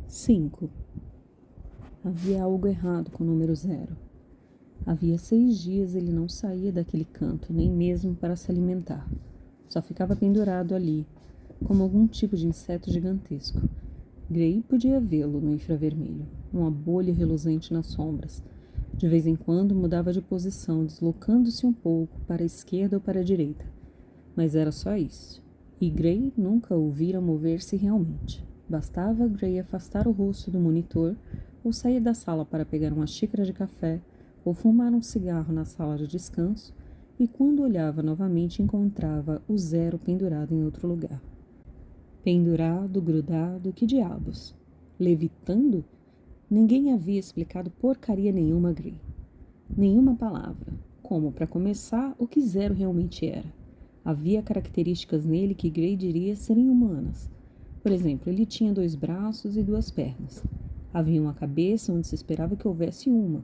5. Havia algo errado com o número 0. Havia 6 dias ele não saía daquele canto, nem mesmo para se alimentar. Só ficava pendurado ali, como algum tipo de inseto gigantesco. Gray podia vê-lo no infravermelho, uma bolha reluzente nas sombras. De vez em quando mudava de posição, deslocando-se um pouco para a esquerda ou para a direita. Mas era só isso. E Gray nunca o vira mover-se realmente. Bastava Gray afastar o rosto do monitor ou sair da sala para pegar uma xícara de café ou fumar um cigarro na sala de descanso e quando olhava novamente encontrava o 0 pendurado em outro lugar. Pendurado, grudado, que diabos? Levitando? Ninguém havia explicado porcaria nenhuma a Gray. Nenhuma palavra. Como, para começar, o que 0 realmente era. Havia características nele que Gray diria serem humanas. Por exemplo, ele tinha 2 braços e 2 pernas. Havia uma cabeça onde se esperava que houvesse uma.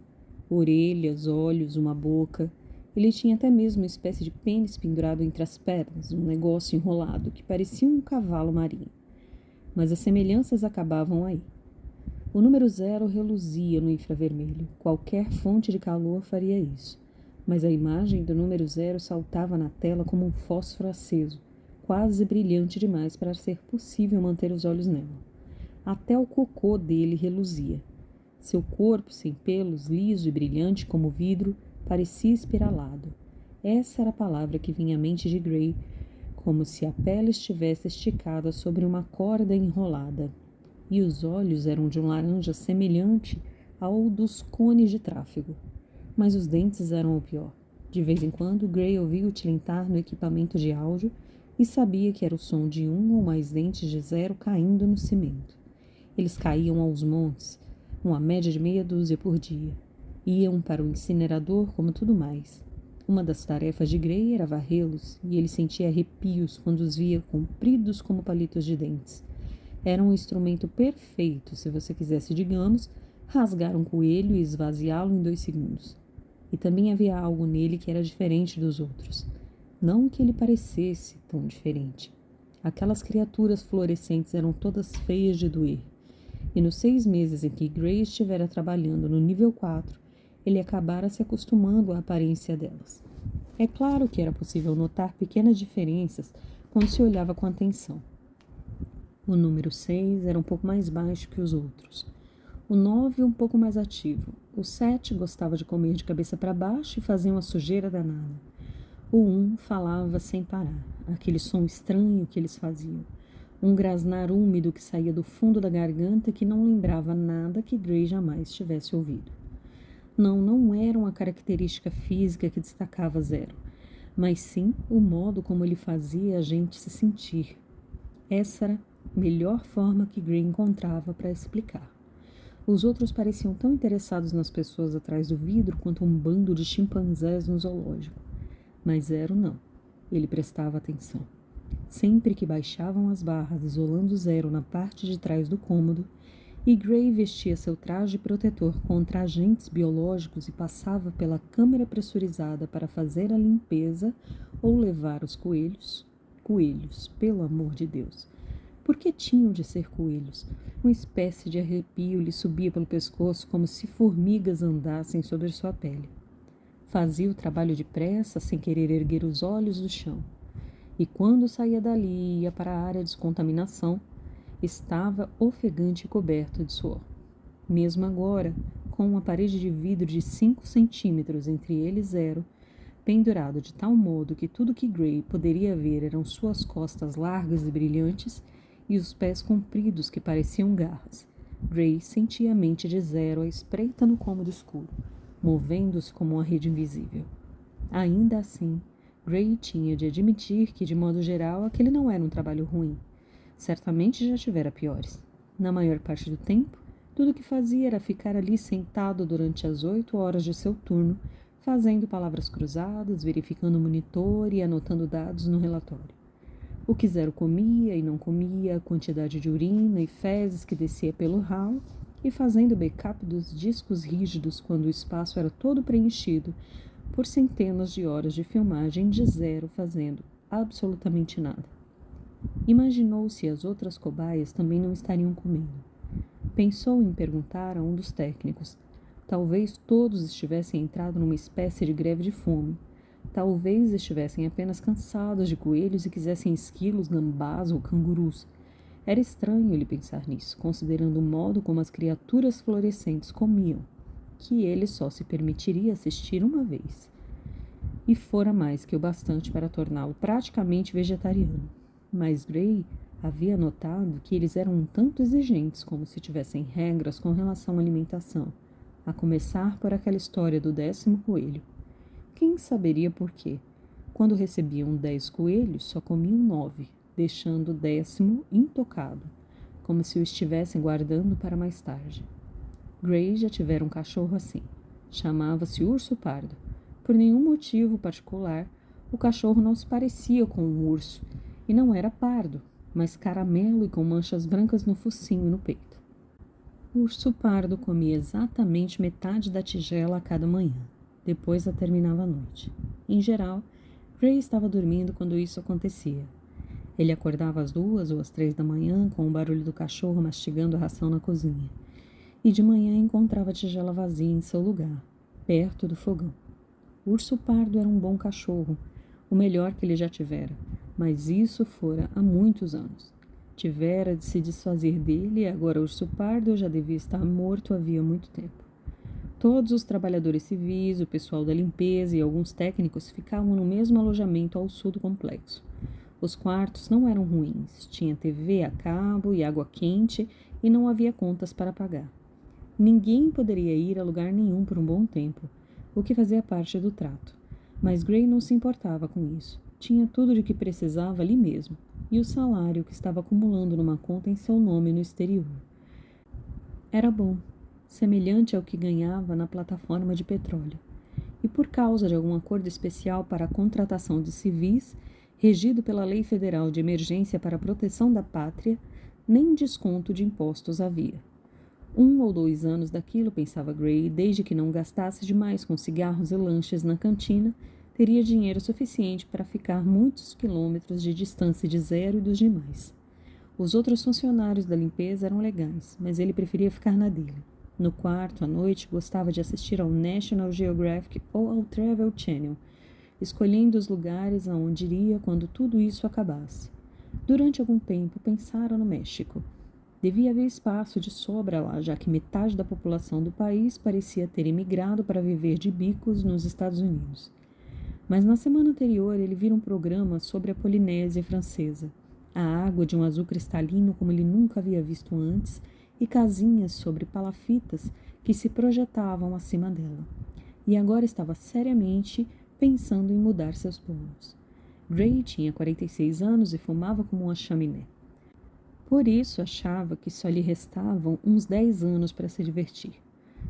Orelhas, olhos, uma boca. Ele tinha até mesmo uma espécie de pênis pendurado entre as pernas, um negócio enrolado que parecia um cavalo marinho. Mas as semelhanças acabavam aí. O número 0 reluzia no infravermelho. Qualquer fonte de calor faria isso. Mas a imagem do número 0 saltava na tela como um fósforo aceso, quase brilhante demais para ser possível manter os olhos nela. Até o cocô dele reluzia. Seu corpo, sem pelos, liso e brilhante como vidro, parecia espiralado. Essa era a palavra que vinha à mente de Gray, como se a pele estivesse esticada sobre uma corda enrolada. E os olhos eram de um laranja semelhante ao dos cones de tráfego. Mas os dentes eram o pior. De vez em quando, Gray ouvia o tilintar no equipamento de áudio e sabia que era o som de um ou mais dentes de 0 caindo no cimento. Eles caíam aos montes, uma média de meia dúzia por dia. Iam para o incinerador como tudo mais. Uma das tarefas de Gray era varrê-los, e ele sentia arrepios quando os via compridos como palitos de dentes. Era um instrumento perfeito se você quisesse, digamos, rasgar um coelho e esvaziá-lo em 2 segundos. E também havia algo nele que era diferente dos outros. Não que ele parecesse tão diferente. Aquelas criaturas fluorescentes eram todas feias de doer. E nos 6 meses em que Gray estivera trabalhando no nível 4, ele acabara se acostumando à aparência delas. É claro que era possível notar pequenas diferenças quando se olhava com atenção. O número 6 era um pouco mais baixo que os outros. O 9 um pouco mais ativo. O 7 gostava de comer de cabeça para baixo e fazia uma sujeira danada. O 1 falava sem parar, aquele som estranho que eles faziam. Um grasnar úmido que saía do fundo da garganta que não lembrava nada que Gray jamais tivesse ouvido. Não era uma característica física que destacava 0, mas sim o modo como ele fazia a gente se sentir. Essa era a melhor forma que Gray encontrava para explicar. Os outros pareciam tão interessados nas pessoas atrás do vidro quanto um bando de chimpanzés no zoológico. Mas 0 não. Ele prestava atenção. Sempre que baixavam as barras, isolando 0 na parte de trás do cômodo, e Gray vestia seu traje protetor contra agentes biológicos e passava pela câmara pressurizada para fazer a limpeza ou levar os coelhos. Coelhos, pelo amor de Deus! Por que tinham de ser coelhos? Uma espécie de arrepio lhe subia pelo pescoço como se formigas andassem sobre sua pele. Fazia o trabalho depressa, sem querer erguer os olhos do chão. E quando saía dali e ia para a área de descontaminação, estava ofegante e coberto de suor. Mesmo agora, com uma parede de vidro de 5 centímetros entre ele e 0, pendurado de tal modo que tudo que Gray poderia ver eram suas costas largas e brilhantes e os pés compridos que pareciam garras. Gray sentia a mente de 0 à espreita no cômodo escuro, movendo-se como uma rede invisível. Ainda assim, Gray tinha de admitir que, de modo geral, aquele não era um trabalho ruim. Certamente já tivera piores. Na maior parte do tempo, tudo o que fazia era ficar ali sentado durante as 8 horas de seu turno, fazendo palavras cruzadas, verificando o monitor e anotando dados no relatório. O que 0 comia e não comia, a quantidade de urina e fezes que descia pelo ralo, e fazendo backup dos discos rígidos quando o espaço era todo preenchido por centenas de horas de filmagem de 0 fazendo absolutamente nada. Imaginou se as outras cobaias também não estariam comendo. Pensou em perguntar a um dos técnicos. Talvez todos estivessem entrado numa espécie de greve de fome. Talvez estivessem apenas cansados de coelhos e quisessem esquilos, gambás ou cangurus. Era estranho ele pensar nisso, considerando o modo como as criaturas florescentes comiam, que ele só se permitiria assistir uma vez. E fora mais que o bastante para torná-lo praticamente vegetariano. Mas Gray havia notado que eles eram um tanto exigentes, como se tivessem regras com relação à alimentação, a começar por aquela história do 10º coelho. Quem saberia por quê? Quando recebiam 10 coelhos, só comiam 9, deixando o 10º intocado, como se o estivessem guardando para mais tarde. Gray já tivera um cachorro assim. Chamava-se Urso Pardo. Por nenhum motivo particular, o cachorro não se parecia com um urso, e não era pardo, mas caramelo e com manchas brancas no focinho e no peito. O urso pardo comia exatamente metade da tigela a cada manhã. Depois a terminava à noite. Em geral, Gray estava dormindo quando isso acontecia. Ele acordava às 2 ou às 3 da manhã com o barulho do cachorro mastigando a ração na cozinha. E de manhã encontrava a tigela vazia em seu lugar, perto do fogão. O urso pardo era um bom cachorro, o melhor que ele já tivera, mas isso fora há muitos anos. Tivera de se desfazer dele e agora o urso pardo já devia estar morto havia muito tempo. Todos os trabalhadores civis, o pessoal da limpeza e alguns técnicos ficavam no mesmo alojamento ao sul do complexo. Os quartos não eram ruins, tinha TV a cabo e água quente e não havia contas para pagar. Ninguém poderia ir a lugar nenhum por um bom tempo, o que fazia parte do trato. Mas Gray não se importava com isso. Tinha tudo de que precisava ali mesmo, e o salário que estava acumulando numa conta em seu nome no exterior. Era bom, semelhante ao que ganhava na plataforma de petróleo. E por causa de algum acordo especial para a contratação de civis, regido pela Lei Federal de Emergência para a Proteção da Pátria, nem desconto de impostos havia. 1 ou 2 anos daquilo, pensava Gray, desde que não gastasse demais com cigarros e lanches na cantina, teria dinheiro suficiente para ficar muitos quilômetros de distância de Zero e dos demais. Os outros funcionários da limpeza eram legais, mas ele preferia ficar na dele. No quarto, à noite, gostava de assistir ao National Geographic ou ao Travel Channel, escolhendo os lugares aonde iria quando tudo isso acabasse. Durante algum tempo, pensara no México. Devia haver espaço de sobra lá, já que metade da população do país parecia ter emigrado para viver de bicos nos Estados Unidos. Mas na semana anterior ele vira um programa sobre a Polinésia Francesa, a água de um azul cristalino como ele nunca havia visto antes e casinhas sobre palafitas que se projetavam acima dela. E agora estava seriamente pensando em mudar seus planos. Gray tinha 46 anos e fumava como uma chaminé. Por isso achava que só lhe restavam uns 10 anos para se divertir.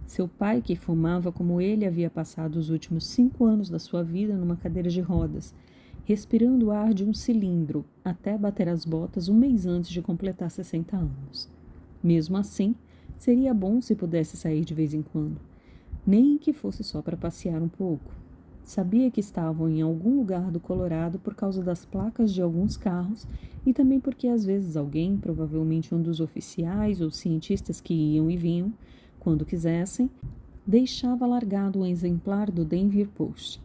Seu pai, que fumava como ele, havia passado os últimos 5 anos da sua vida numa cadeira de rodas, respirando o ar de um cilindro, até bater as botas um mês antes de completar 60 anos. Mesmo assim, seria bom se pudesse sair de vez em quando, nem que fosse só para passear um pouco. Sabia que estavam em algum lugar do Colorado por causa das placas de alguns carros e também porque às vezes alguém, provavelmente um dos oficiais ou cientistas que iam e vinham, quando quisessem, deixava largado um exemplar do Denver Post.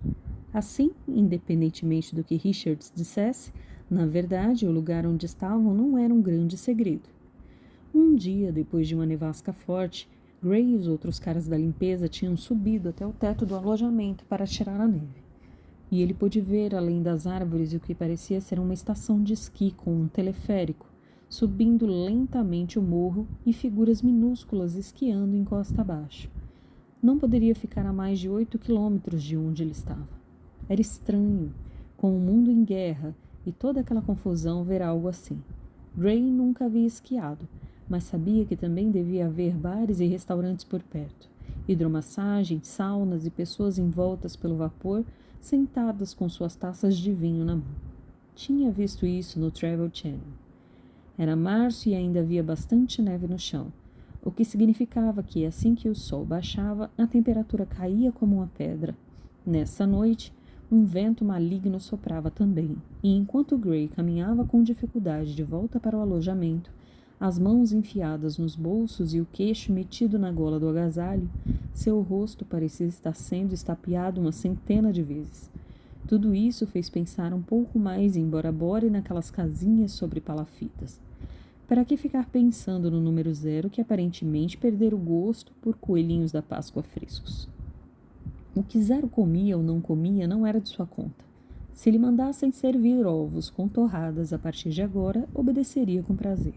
Assim, independentemente do que Richards dissesse, na verdade o lugar onde estavam não era um grande segredo. Um dia, depois de uma nevasca forte, Gray e os outros caras da limpeza tinham subido até o teto do alojamento para tirar a neve. E ele pôde ver, além das árvores, o que parecia ser uma estação de esqui com um teleférico, subindo lentamente o morro e figuras minúsculas esquiando em costa abaixo. Não poderia ficar a mais de 8 quilômetros de onde ele estava. Era estranho, com o mundo em guerra e toda aquela confusão, ver algo assim. Gray nunca havia esquiado, mas sabia que também devia haver bares e restaurantes por perto, hidromassagens, saunas e pessoas envoltas pelo vapor, sentadas com suas taças de vinho na mão. Tinha visto isso no Travel Channel. Era março e ainda havia bastante neve no chão, o que significava que, assim que o sol baixava, a temperatura caía como uma pedra. Nessa noite, um vento maligno soprava também, e enquanto Gray caminhava com dificuldade de volta para o alojamento, As mãos enfiadas nos bolsos e o queixo metido na gola do agasalho, seu rosto parecia estar sendo estapeado uma centena de vezes. Tudo isso fez pensar um pouco mais em Bora Bora e naquelas casinhas sobre palafitas. Para que ficar pensando no número 0 que aparentemente perdera o gosto por coelhinhos da Páscoa frescos? O que 0 comia ou não comia não era de sua conta. Se lhe mandassem servir ovos com torradas a partir de agora, obedeceria com prazer.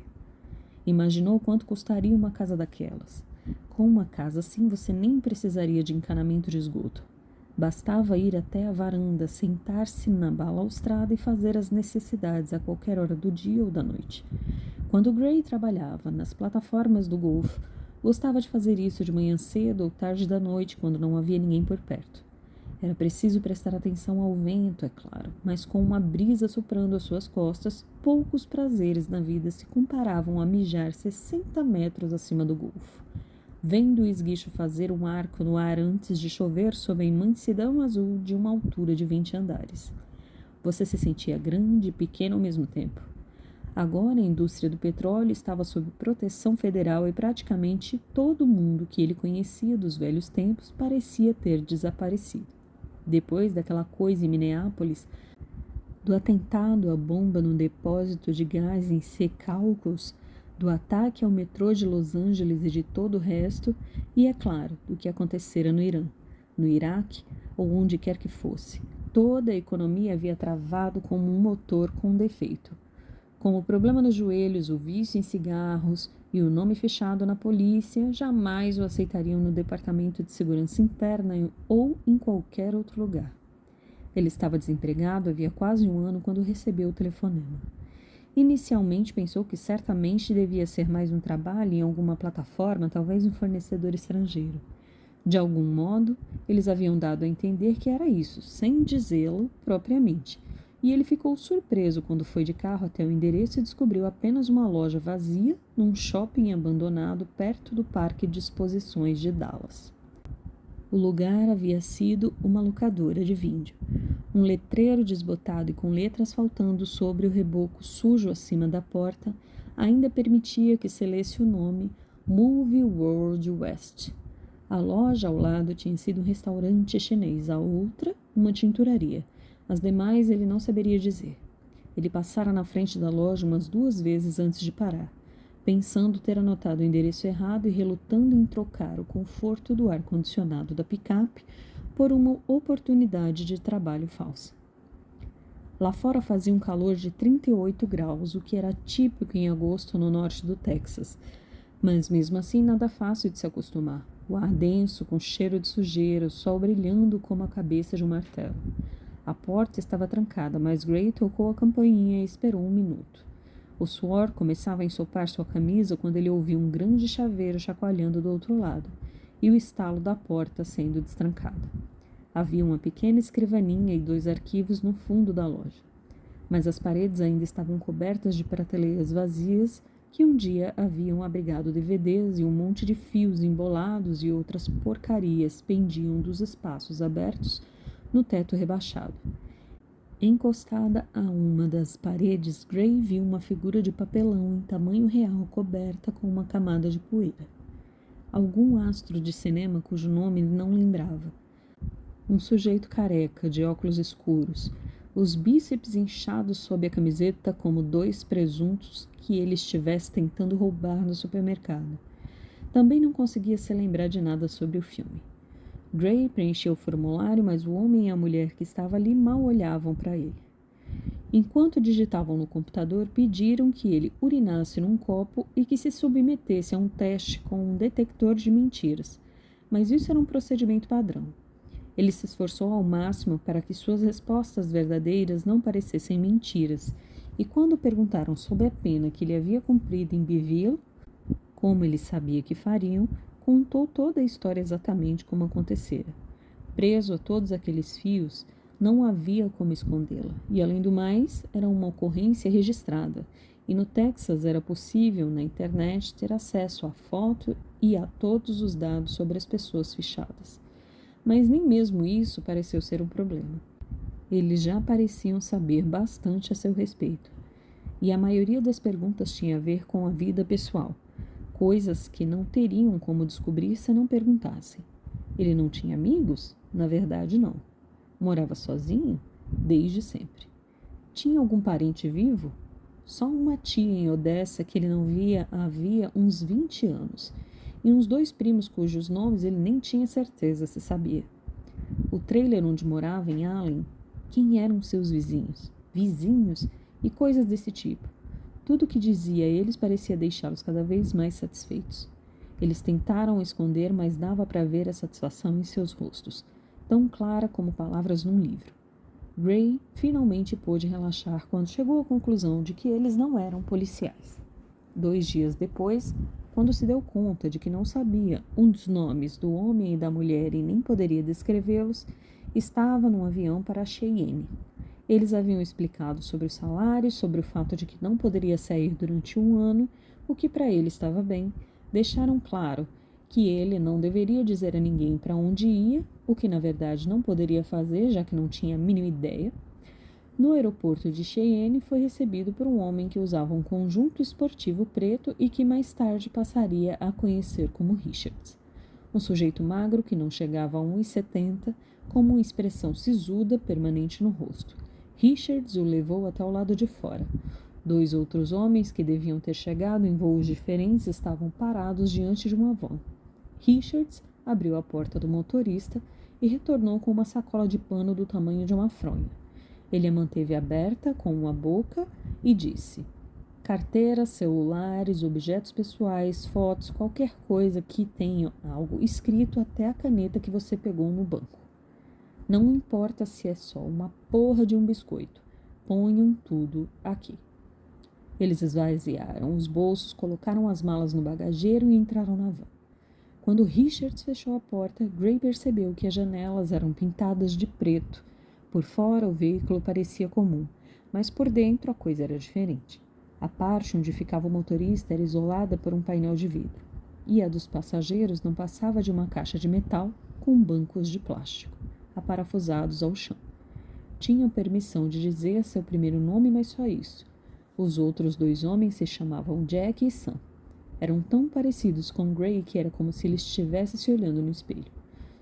Imaginou quanto custaria uma casa daquelas. Com uma casa assim, você nem precisaria de encanamento de esgoto. Bastava ir até a varanda, sentar-se na balaustrada e fazer as necessidades a qualquer hora do dia ou da noite. Quando Gray trabalhava nas plataformas do golfe, gostava de fazer isso de manhã cedo ou tarde da noite, quando não havia ninguém por perto. Era preciso prestar atenção ao vento, é claro, mas com uma brisa soprando às suas costas, poucos prazeres na vida se comparavam a mijar 60 metros acima do golfo. Vendo o esguicho fazer um arco no ar antes de chover sob a imensidão azul de uma altura de 20 andares. Você se sentia grande e pequeno ao mesmo tempo. Agora a indústria do petróleo estava sob proteção federal e praticamente todo mundo que ele conhecia dos velhos tempos parecia ter desaparecido. Depois daquela coisa em Minneapolis, do atentado à bomba no depósito de gás em Secaucus, do ataque ao metrô de Los Angeles e de todo o resto, e, é claro, do que acontecera no Irã, no Iraque ou onde quer que fosse. Toda a economia havia travado como um motor com defeito. Com o problema nos joelhos, o vício em cigarros e o nome fechado na polícia, jamais o aceitariam no Departamento de Segurança Interna ou em qualquer outro lugar. Ele estava desempregado havia quase um ano quando recebeu o telefonema. Inicialmente pensou que certamente devia ser mais um trabalho em alguma plataforma, talvez um fornecedor estrangeiro. De algum modo, eles haviam dado a entender que era isso, sem dizê-lo propriamente. E ele ficou surpreso quando foi de carro até o endereço e descobriu apenas uma loja vazia num shopping abandonado perto do parque de exposições de Dallas. O lugar havia sido uma locadora de vídeo. Um letreiro desbotado e com letras faltando sobre o reboco sujo acima da porta ainda permitia que se lesse o nome Movie World West. A loja ao lado tinha sido um restaurante chinês, a outra, uma tinturaria. As demais ele não saberia dizer. Ele passara na frente da loja umas 2 vezes antes de parar, pensando ter anotado o endereço errado e relutando em trocar o conforto do ar-condicionado da picape por uma oportunidade de trabalho falsa. Lá fora fazia um calor de 38 graus, o que era típico em agosto no norte do Texas, mas mesmo assim nada fácil de se acostumar. O ar denso, com cheiro de sujeira, o sol brilhando como a cabeça de um martelo. A porta estava trancada, mas Gray tocou a campainha e esperou 1 minuto. O suor começava a ensopar sua camisa quando ele ouviu um grande chaveiro chacoalhando do outro lado e o estalo da porta sendo destrancada. Havia uma pequena escrivaninha e 2 arquivos no fundo da loja, mas as paredes ainda estavam cobertas de prateleiras vazias que um dia haviam abrigado DVDs e um monte de fios embolados e outras porcarias pendiam dos espaços abertos no teto rebaixado. Encostada a uma das paredes, Gray viu uma figura de papelão em tamanho real coberta com uma camada de poeira. Algum astro de cinema cujo nome ele não lembrava. Um sujeito careca, de óculos escuros, os bíceps inchados sob a camiseta como 2 presuntos que ele estivesse tentando roubar no supermercado. Também não conseguia se lembrar de nada sobre o filme. Gray preencheu o formulário, mas o homem e a mulher que estava ali mal olhavam para ele. Enquanto digitavam no computador, pediram que ele urinasse num copo e que se submetesse a um teste com um detector de mentiras, mas isso era um procedimento padrão. Ele se esforçou ao máximo para que suas respostas verdadeiras não parecessem mentiras, e quando perguntaram sobre a pena que ele havia cumprido em Beeville, como ele sabia que fariam, contou toda a história exatamente como acontecera. Preso a todos aqueles fios, não havia como escondê-la, e além do mais, era uma ocorrência registrada, e no Texas era possível, na internet, ter acesso à foto e a todos os dados sobre as pessoas fichadas. Mas nem mesmo isso pareceu ser um problema. Eles já pareciam saber bastante a seu respeito. e a maioria das perguntas tinha a ver com a vida pessoal, coisas que não teriam como descobrir se não perguntassem. Ele não tinha amigos? Na verdade, não. Morava sozinho? Desde sempre. Tinha algum parente vivo? Só uma tia em Odessa que ele não via havia uns 20 anos, e uns 2 primos cujos nomes ele nem tinha certeza se sabia. O trailer onde morava, em Allen, quem eram seus vizinhos? Vizinhos? E coisas desse tipo. Tudo o que dizia a eles parecia deixá-los cada vez mais satisfeitos. Eles tentaram esconder, mas dava para ver a satisfação em seus rostos, tão clara como palavras num livro. Gray finalmente pôde relaxar quando chegou à conclusão de que eles não eram policiais. 2 dias depois, quando se deu conta de que não sabia um dos nomes do homem e da mulher e nem poderia descrevê-los, estava num avião para Cheyenne. Eles haviam explicado sobre o salário, sobre o fato de que não poderia sair durante 1 ano, o que para ele estava bem. Deixaram claro que ele não deveria dizer a ninguém para onde ia, o que na verdade não poderia fazer, já que não tinha a mínima ideia. No aeroporto de Cheyenne, foi recebido por um homem que usava um conjunto esportivo preto e que mais tarde passaria a conhecer como Richards. Um sujeito magro que não chegava a 1,70, com uma expressão sisuda permanente no rosto. Richards o levou até o lado de fora. 2 outros homens que deviam ter chegado em voos diferentes estavam parados diante de uma van. Richards abriu a porta do motorista e retornou com uma sacola de pano do tamanho de uma fronha. Ele a manteve aberta com uma boca e disse: carteiras, celulares, objetos pessoais, fotos, qualquer coisa que tenha algo escrito, até a caneta que você pegou no banco. Não importa se é só uma porra de um biscoito. Ponham tudo aqui. Eles esvaziaram os bolsos, colocaram as malas no bagageiro e entraram na van. Quando Richards fechou a porta, Gray percebeu que as janelas eram pintadas de preto. Por fora, o veículo parecia comum, mas por dentro a coisa era diferente. A parte onde ficava o motorista era isolada por um painel de vidro, e a dos passageiros não passava de uma caixa de metal com bancos de plástico, aparafusados ao chão. Tinham permissão de dizer seu primeiro nome, mas só isso. Os outros 2 homens se chamavam Jack e Sam. Eram tão parecidos com Gray que era como se ele estivesse se olhando no espelho.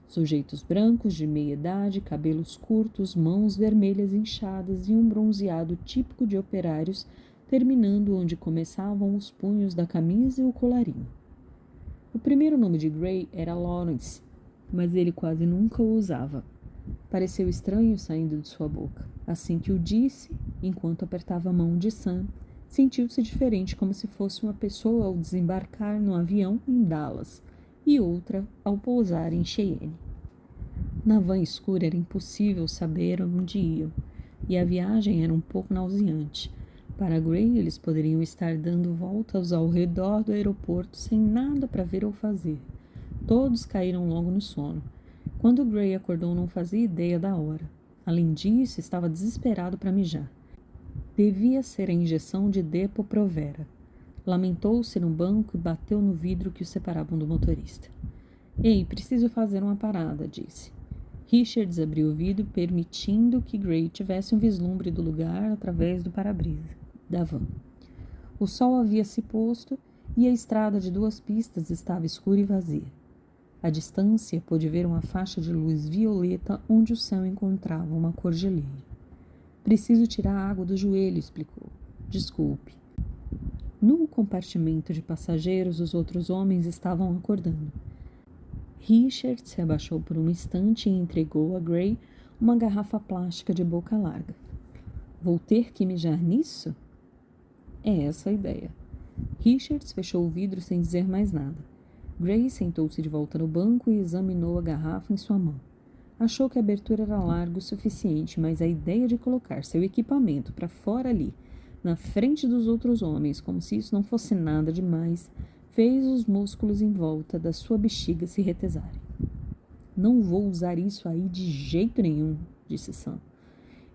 Sujeitos brancos, de meia idade, cabelos curtos, mãos vermelhas inchadas e um bronzeado típico de operários, terminando onde começavam os punhos da camisa e o colarinho. O primeiro nome de Gray era Lawrence, mas ele quase nunca o usava. Pareceu estranho saindo de sua boca. Assim que o disse, enquanto apertava a mão de Sam, sentiu-se diferente, como se fosse uma pessoa ao desembarcar no avião em Dallas e outra ao pousar em Cheyenne. Na van escura era impossível saber onde iam, e a viagem era um pouco nauseante. Para Gray, eles poderiam estar dando voltas ao redor do aeroporto sem nada para ver ou fazer. Todos caíram logo no sono. Quando Gray acordou, não fazia ideia da hora. Além disso, estava desesperado para mijar. Devia ser a injeção de Depo-Provera. Lamentou-se no banco e bateu no vidro que o separavam do motorista. Ei, preciso fazer uma parada, disse. Richards abriu o vidro, permitindo que Gray tivesse um vislumbre do lugar através do para-brisa da van. O sol havia se posto e a estrada de 2 pistas estava escura e vazia. À distância, pôde ver uma faixa de luz violeta onde o céu encontrava uma cordilheira. Preciso tirar a água do joelho, explicou. Desculpe. No compartimento de passageiros, os outros homens estavam acordando. Richard se abaixou por um instante e entregou a Gray uma garrafa plástica de boca larga. Vou ter que mijar nisso? É essa a ideia. Richards fechou o vidro sem dizer mais nada. Gray sentou-se de volta no banco e examinou a garrafa em sua mão. Achou que a abertura era larga o suficiente, mas a ideia de colocar seu equipamento para fora ali, na frente dos outros homens, como se isso não fosse nada demais, fez os músculos em volta da sua bexiga se retesarem. Não vou usar isso aí de jeito nenhum, disse Sam.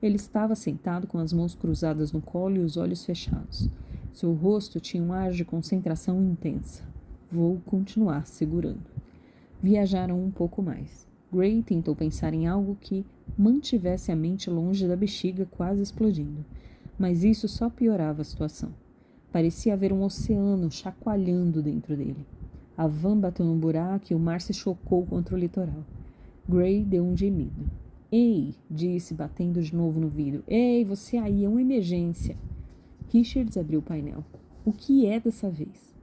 Ele estava sentado com as mãos cruzadas no colo e os olhos fechados. Seu rosto tinha um ar de concentração intensa. Vou continuar segurando. Viajaram um pouco mais. Gray tentou pensar em algo que mantivesse a mente longe da bexiga quase explodindo. Mas isso só piorava a situação. Parecia haver um oceano chacoalhando dentro dele. A van bateu num buraco e o mar se chocou contra o litoral. Gray deu um gemido. Ei, disse, batendo de novo no vidro. Ei, você aí, é uma emergência. Richards abriu o painel. O que é dessa vez?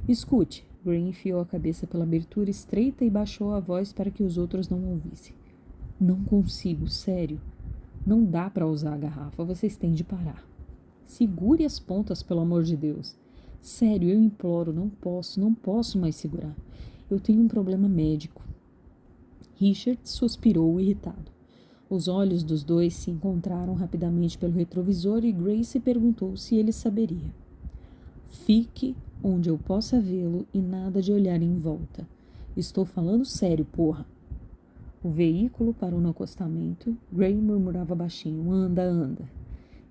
Escute. Gray enfiou a cabeça pela abertura estreita e baixou a voz para que os outros não ouvissem. Não consigo, sério. Não dá para usar a garrafa, vocês têm de parar. Segure as pontas, pelo amor de Deus. Sério, eu imploro, não posso mais segurar. Eu tenho um problema médico. Richard suspirou irritado. Os olhos dos dois se encontraram rapidamente pelo retrovisor e Grace perguntou se ele saberia. Fique onde eu possa vê-lo e nada de olhar em volta. Estou falando sério, porra. O veículo parou no acostamento. Gray murmurava baixinho, anda, anda.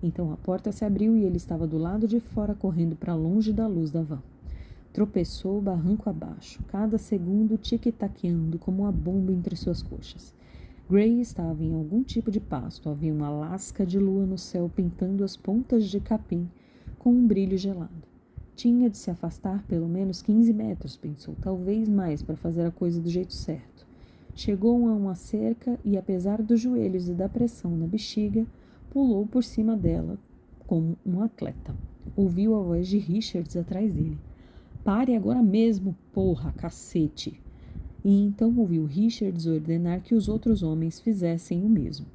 Então a porta se abriu e ele estava do lado de fora correndo para longe da luz da van. Tropeçou barranco abaixo, cada segundo tic-taqueando como uma bomba entre suas coxas. Gray estava em algum tipo de pasto. Havia uma lasca de lua no céu pintando as pontas de capim com um brilho gelado. Tinha de se afastar pelo menos 15 metros, pensou, talvez mais para fazer a coisa do jeito certo. Chegou a uma cerca e, apesar dos joelhos e da pressão na bexiga, pulou por cima dela como um atleta. Ouviu a voz de Richards atrás dele. Pare agora mesmo, porra, cacete! E então ouviu Richards ordenar que os outros homens fizessem o mesmo.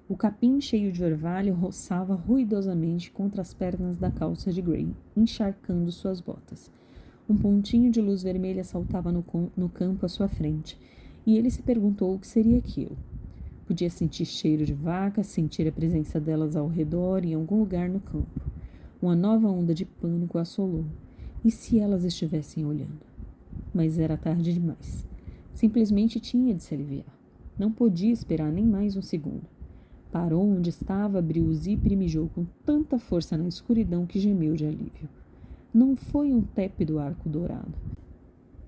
O capim cheio de orvalho roçava ruidosamente contra as pernas da calça de Gray, encharcando suas botas. Um pontinho de luz vermelha saltava no campo à sua frente, e ele se perguntou o que seria aquilo. Podia sentir cheiro de vaca, sentir a presença delas ao redor em algum lugar no campo. Uma nova onda de pânico assolou. E se elas estivessem olhando? Mas era tarde demais. Simplesmente tinha de se aliviar. Não podia esperar nem mais um segundo. Parou onde estava, abriu o zíper e mijou com tanta força na escuridão que gemeu de alívio. Não foi um tépido arco dourado.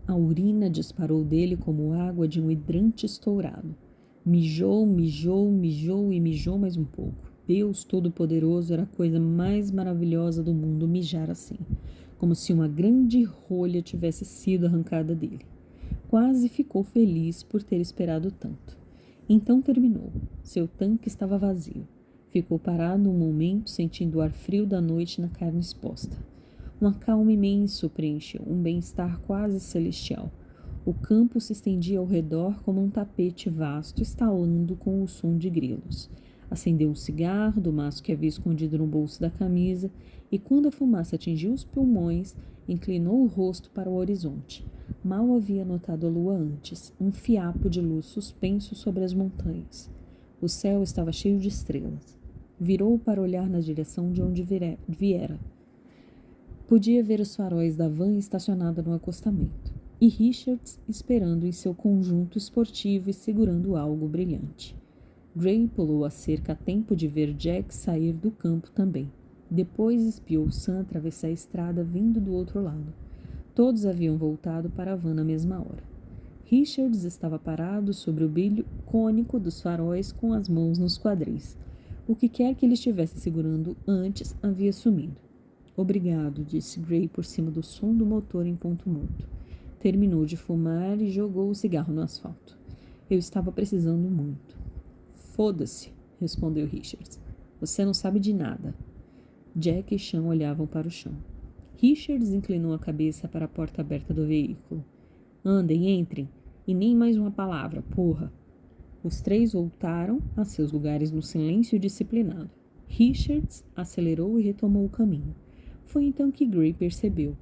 A urina disparou dele como água de um hidrante estourado. Mijou, mijou, mijou e mijou mais um pouco. Deus Todo-Poderoso, era a coisa mais maravilhosa do mundo mijar assim, como se uma grande rolha tivesse sido arrancada dele. Quase ficou feliz por ter esperado tanto. Então terminou. Seu tanque estava vazio. Ficou parado um momento, sentindo o ar frio da noite na carne exposta. Um acalmo imenso preencheu, um bem-estar quase celestial. O campo se estendia ao redor como um tapete vasto, estalando com o som de grilos. Acendeu um cigarro do maço que havia escondido no bolso da camisa e, quando a fumaça atingiu os pulmões, inclinou o rosto para o horizonte. Mal havia notado a lua antes, um fiapo de luz suspenso sobre as montanhas. O céu estava cheio de estrelas. Virou para olhar na direção de onde viera. Podia ver os faróis da van estacionada no acostamento e Richards esperando em seu conjunto esportivo e segurando algo brilhante. Gray pulou a cerca a tempo de ver Jack sair do campo também. Depois espiou Sam atravessar a estrada vindo do outro lado. Todos haviam voltado para a van na mesma hora. Richards estava parado sobre o brilho cônico dos faróis com as mãos nos quadris. O que quer que ele estivesse segurando antes havia sumido. Obrigado, disse Gray por cima do som do motor em ponto morto. Terminou de fumar e jogou o cigarro no asfalto. Eu estava precisando muito. Foda-se, respondeu Richards. Você não sabe de nada. Jack e Sean olhavam para o chão. Richards inclinou a cabeça para a porta aberta do veículo. Andem, entrem. E nem mais uma palavra, porra. Os três voltaram a seus lugares no silêncio disciplinado. Richards acelerou e retomou o caminho. Foi então que Gray percebeu.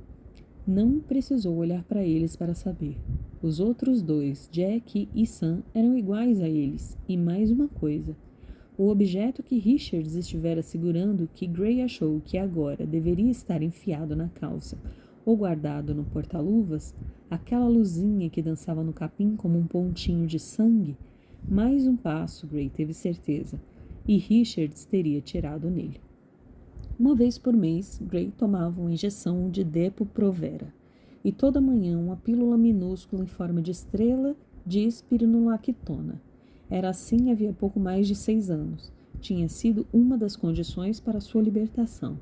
Não precisou olhar para eles para saber. Os outros dois, Jack e Sam, eram iguais a eles. E mais uma coisa. O objeto que Richards estivera segurando, que Gray achou que agora deveria estar enfiado na calça ou guardado no porta-luvas, aquela luzinha que dançava no capim como um pontinho de sangue, mais um passo, Gray teve certeza, e Richards teria tirado nele. Uma vez por mês, Gray tomava uma injeção de Depo-Provera e toda manhã uma pílula minúscula em forma de estrela de espironolactona. Era assim havia pouco mais de 6 anos. tinha sido uma das condições para sua libertação.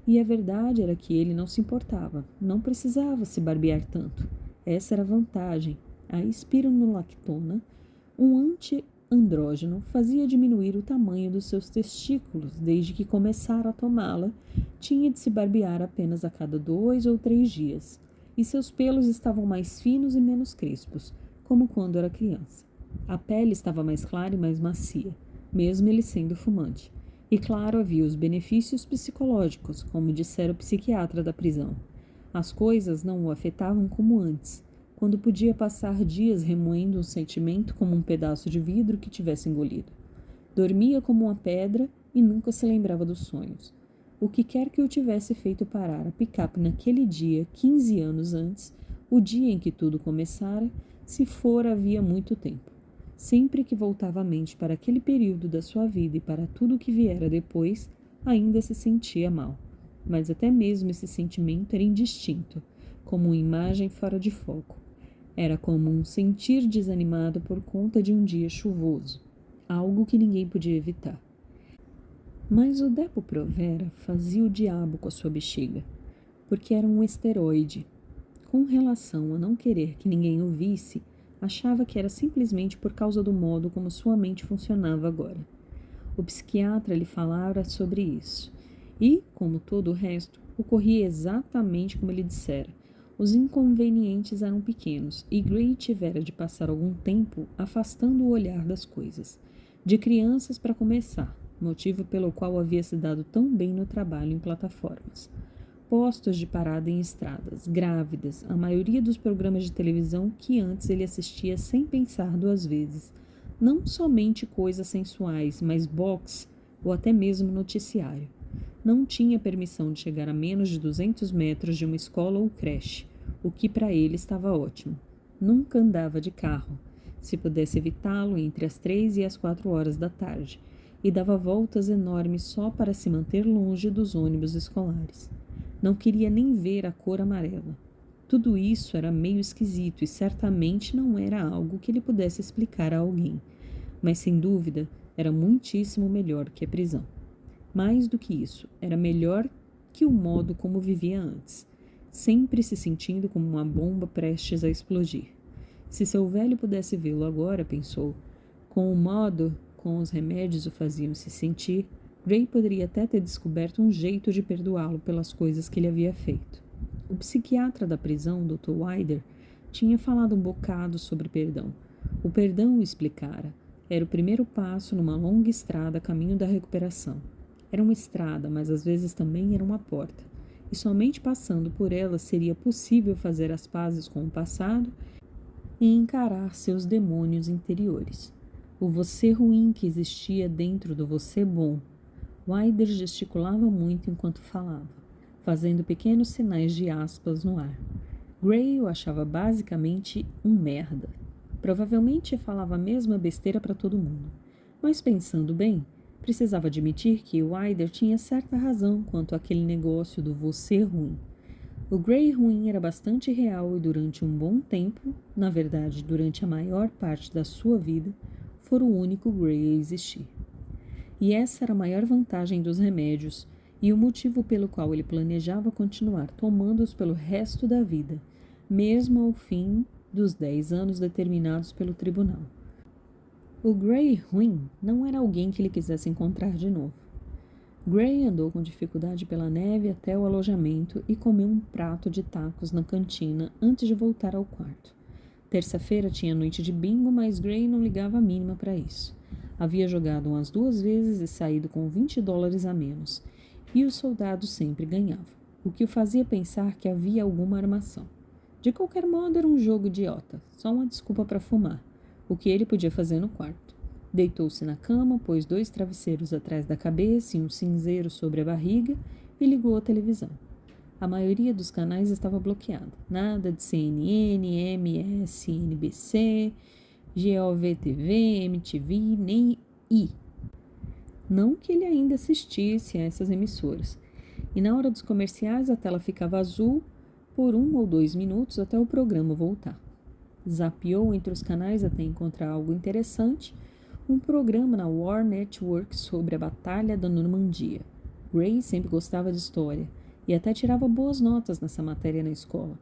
E a verdade era que ele não se importava, não precisava se barbear tanto. Essa era a vantagem. A espironolactona, um antiandrógeno, fazia diminuir o tamanho dos seus testículos. Desde que começara a tomá-la, tinha de se barbear apenas a cada 2 ou 3 dias, e seus pelos estavam mais finos e menos crespos, como quando era criança. A pele estava mais clara e mais macia, mesmo ele sendo fumante. E claro, havia os benefícios psicológicos, como dissera o psiquiatra da prisão. As coisas não o afetavam como antes, quando podia passar dias remoendo um sentimento como um pedaço de vidro que tivesse engolido. Dormia como uma pedra e nunca se lembrava dos sonhos. O que quer que o tivesse feito parar a picape naquele dia, 15 anos antes, o dia em que tudo começara, se fora havia muito tempo. Sempre que voltava a mente para aquele período da sua vida e para tudo o que viera depois, ainda se sentia mal. Mas até mesmo esse sentimento era indistinto, como uma imagem fora de foco. Era como um sentir desanimado por conta de um dia chuvoso, algo que ninguém podia evitar. Mas o Depo-Provera fazia o diabo com a sua bexiga, porque era um esteroide. Com relação a não querer que ninguém o visse, achava que era simplesmente por causa do modo como sua mente funcionava agora. O psiquiatra lhe falara sobre isso, e, como todo o resto, ocorria exatamente como ele dissera. Os inconvenientes eram pequenos, e Gray tivera de passar algum tempo afastando o olhar das coisas. De crianças para começar, motivo pelo qual havia se dado tão bem no trabalho em plataformas. Postos de parada em estradas, grávidas, a maioria dos programas de televisão que antes ele assistia sem pensar 2 vezes. Não somente coisas sensuais, mas boxe ou até mesmo noticiário. Não tinha permissão de chegar a menos de 200 metros de uma escola ou creche, o que para ele estava ótimo. Nunca andava de carro, se pudesse evitá-lo entre as 3 e as 4 horas da tarde, e dava voltas enormes só para se manter longe dos ônibus escolares. Não queria nem ver a cor amarela. Tudo isso era meio esquisito e certamente não era algo que ele pudesse explicar a alguém, mas sem dúvida era muitíssimo melhor que a prisão. Mais do que isso, era melhor que o modo como vivia antes, sempre se sentindo como uma bomba prestes a explodir. Se seu velho pudesse vê-lo agora, pensou, com o modo como os remédios o faziam se sentir, Gray poderia até ter descoberto um jeito de perdoá-lo pelas coisas que ele havia feito. O psiquiatra da prisão, Dr. Wilder, tinha falado um bocado sobre perdão. O perdão, explicara, era o primeiro passo numa longa estrada a caminho da recuperação. Era uma estrada, mas às vezes também era uma porta, e somente passando por ela seria possível fazer as pazes com o passado e encarar seus demônios interiores. O você ruim que existia dentro do você bom. Wilder gesticulava muito enquanto falava, fazendo pequenos sinais de aspas no ar. Gray o achava basicamente um merda. Provavelmente falava a mesma besteira para todo mundo. Mas pensando bem, precisava admitir que Wilder tinha certa razão quanto àquele negócio do você ruim. O Gray ruim era bastante real e durante um bom tempo, na verdade durante a maior parte da sua vida, fora o único Gray a existir. E essa era a maior vantagem dos remédios e o motivo pelo qual ele planejava continuar tomando-os pelo resto da vida, mesmo ao fim dos 10 anos determinados pelo tribunal. O Gray ruim não era alguém que ele quisesse encontrar de novo. Gray andou com dificuldade pela neve até o alojamento e comeu um prato de tacos na cantina antes de voltar ao quarto. Terça-feira tinha noite de bingo, mas Gray não ligava a mínima para isso. Havia jogado umas 2 vezes e saído com $20 a menos, e os soldados sempre ganhavam, o que o fazia pensar que havia alguma armação. De qualquer modo, era um jogo idiota, só uma desculpa para fumar, o que ele podia fazer no quarto. Deitou-se na cama, pôs 2 travesseiros atrás da cabeça e um cinzeiro sobre a barriga e ligou a televisão. A maioria dos canais estava bloqueada, nada de CNN, MS, NBC, GOV-TV, MTV, nem I. Não que ele ainda assistisse a essas emissoras. E na hora dos comerciais a tela ficava azul por 1 ou 2 minutos até o programa voltar. Zapeou entre os canais até encontrar algo interessante, um programa na War Network sobre a Batalha da Normandia. Gray sempre gostava de história e até tirava boas notas nessa matéria na escola.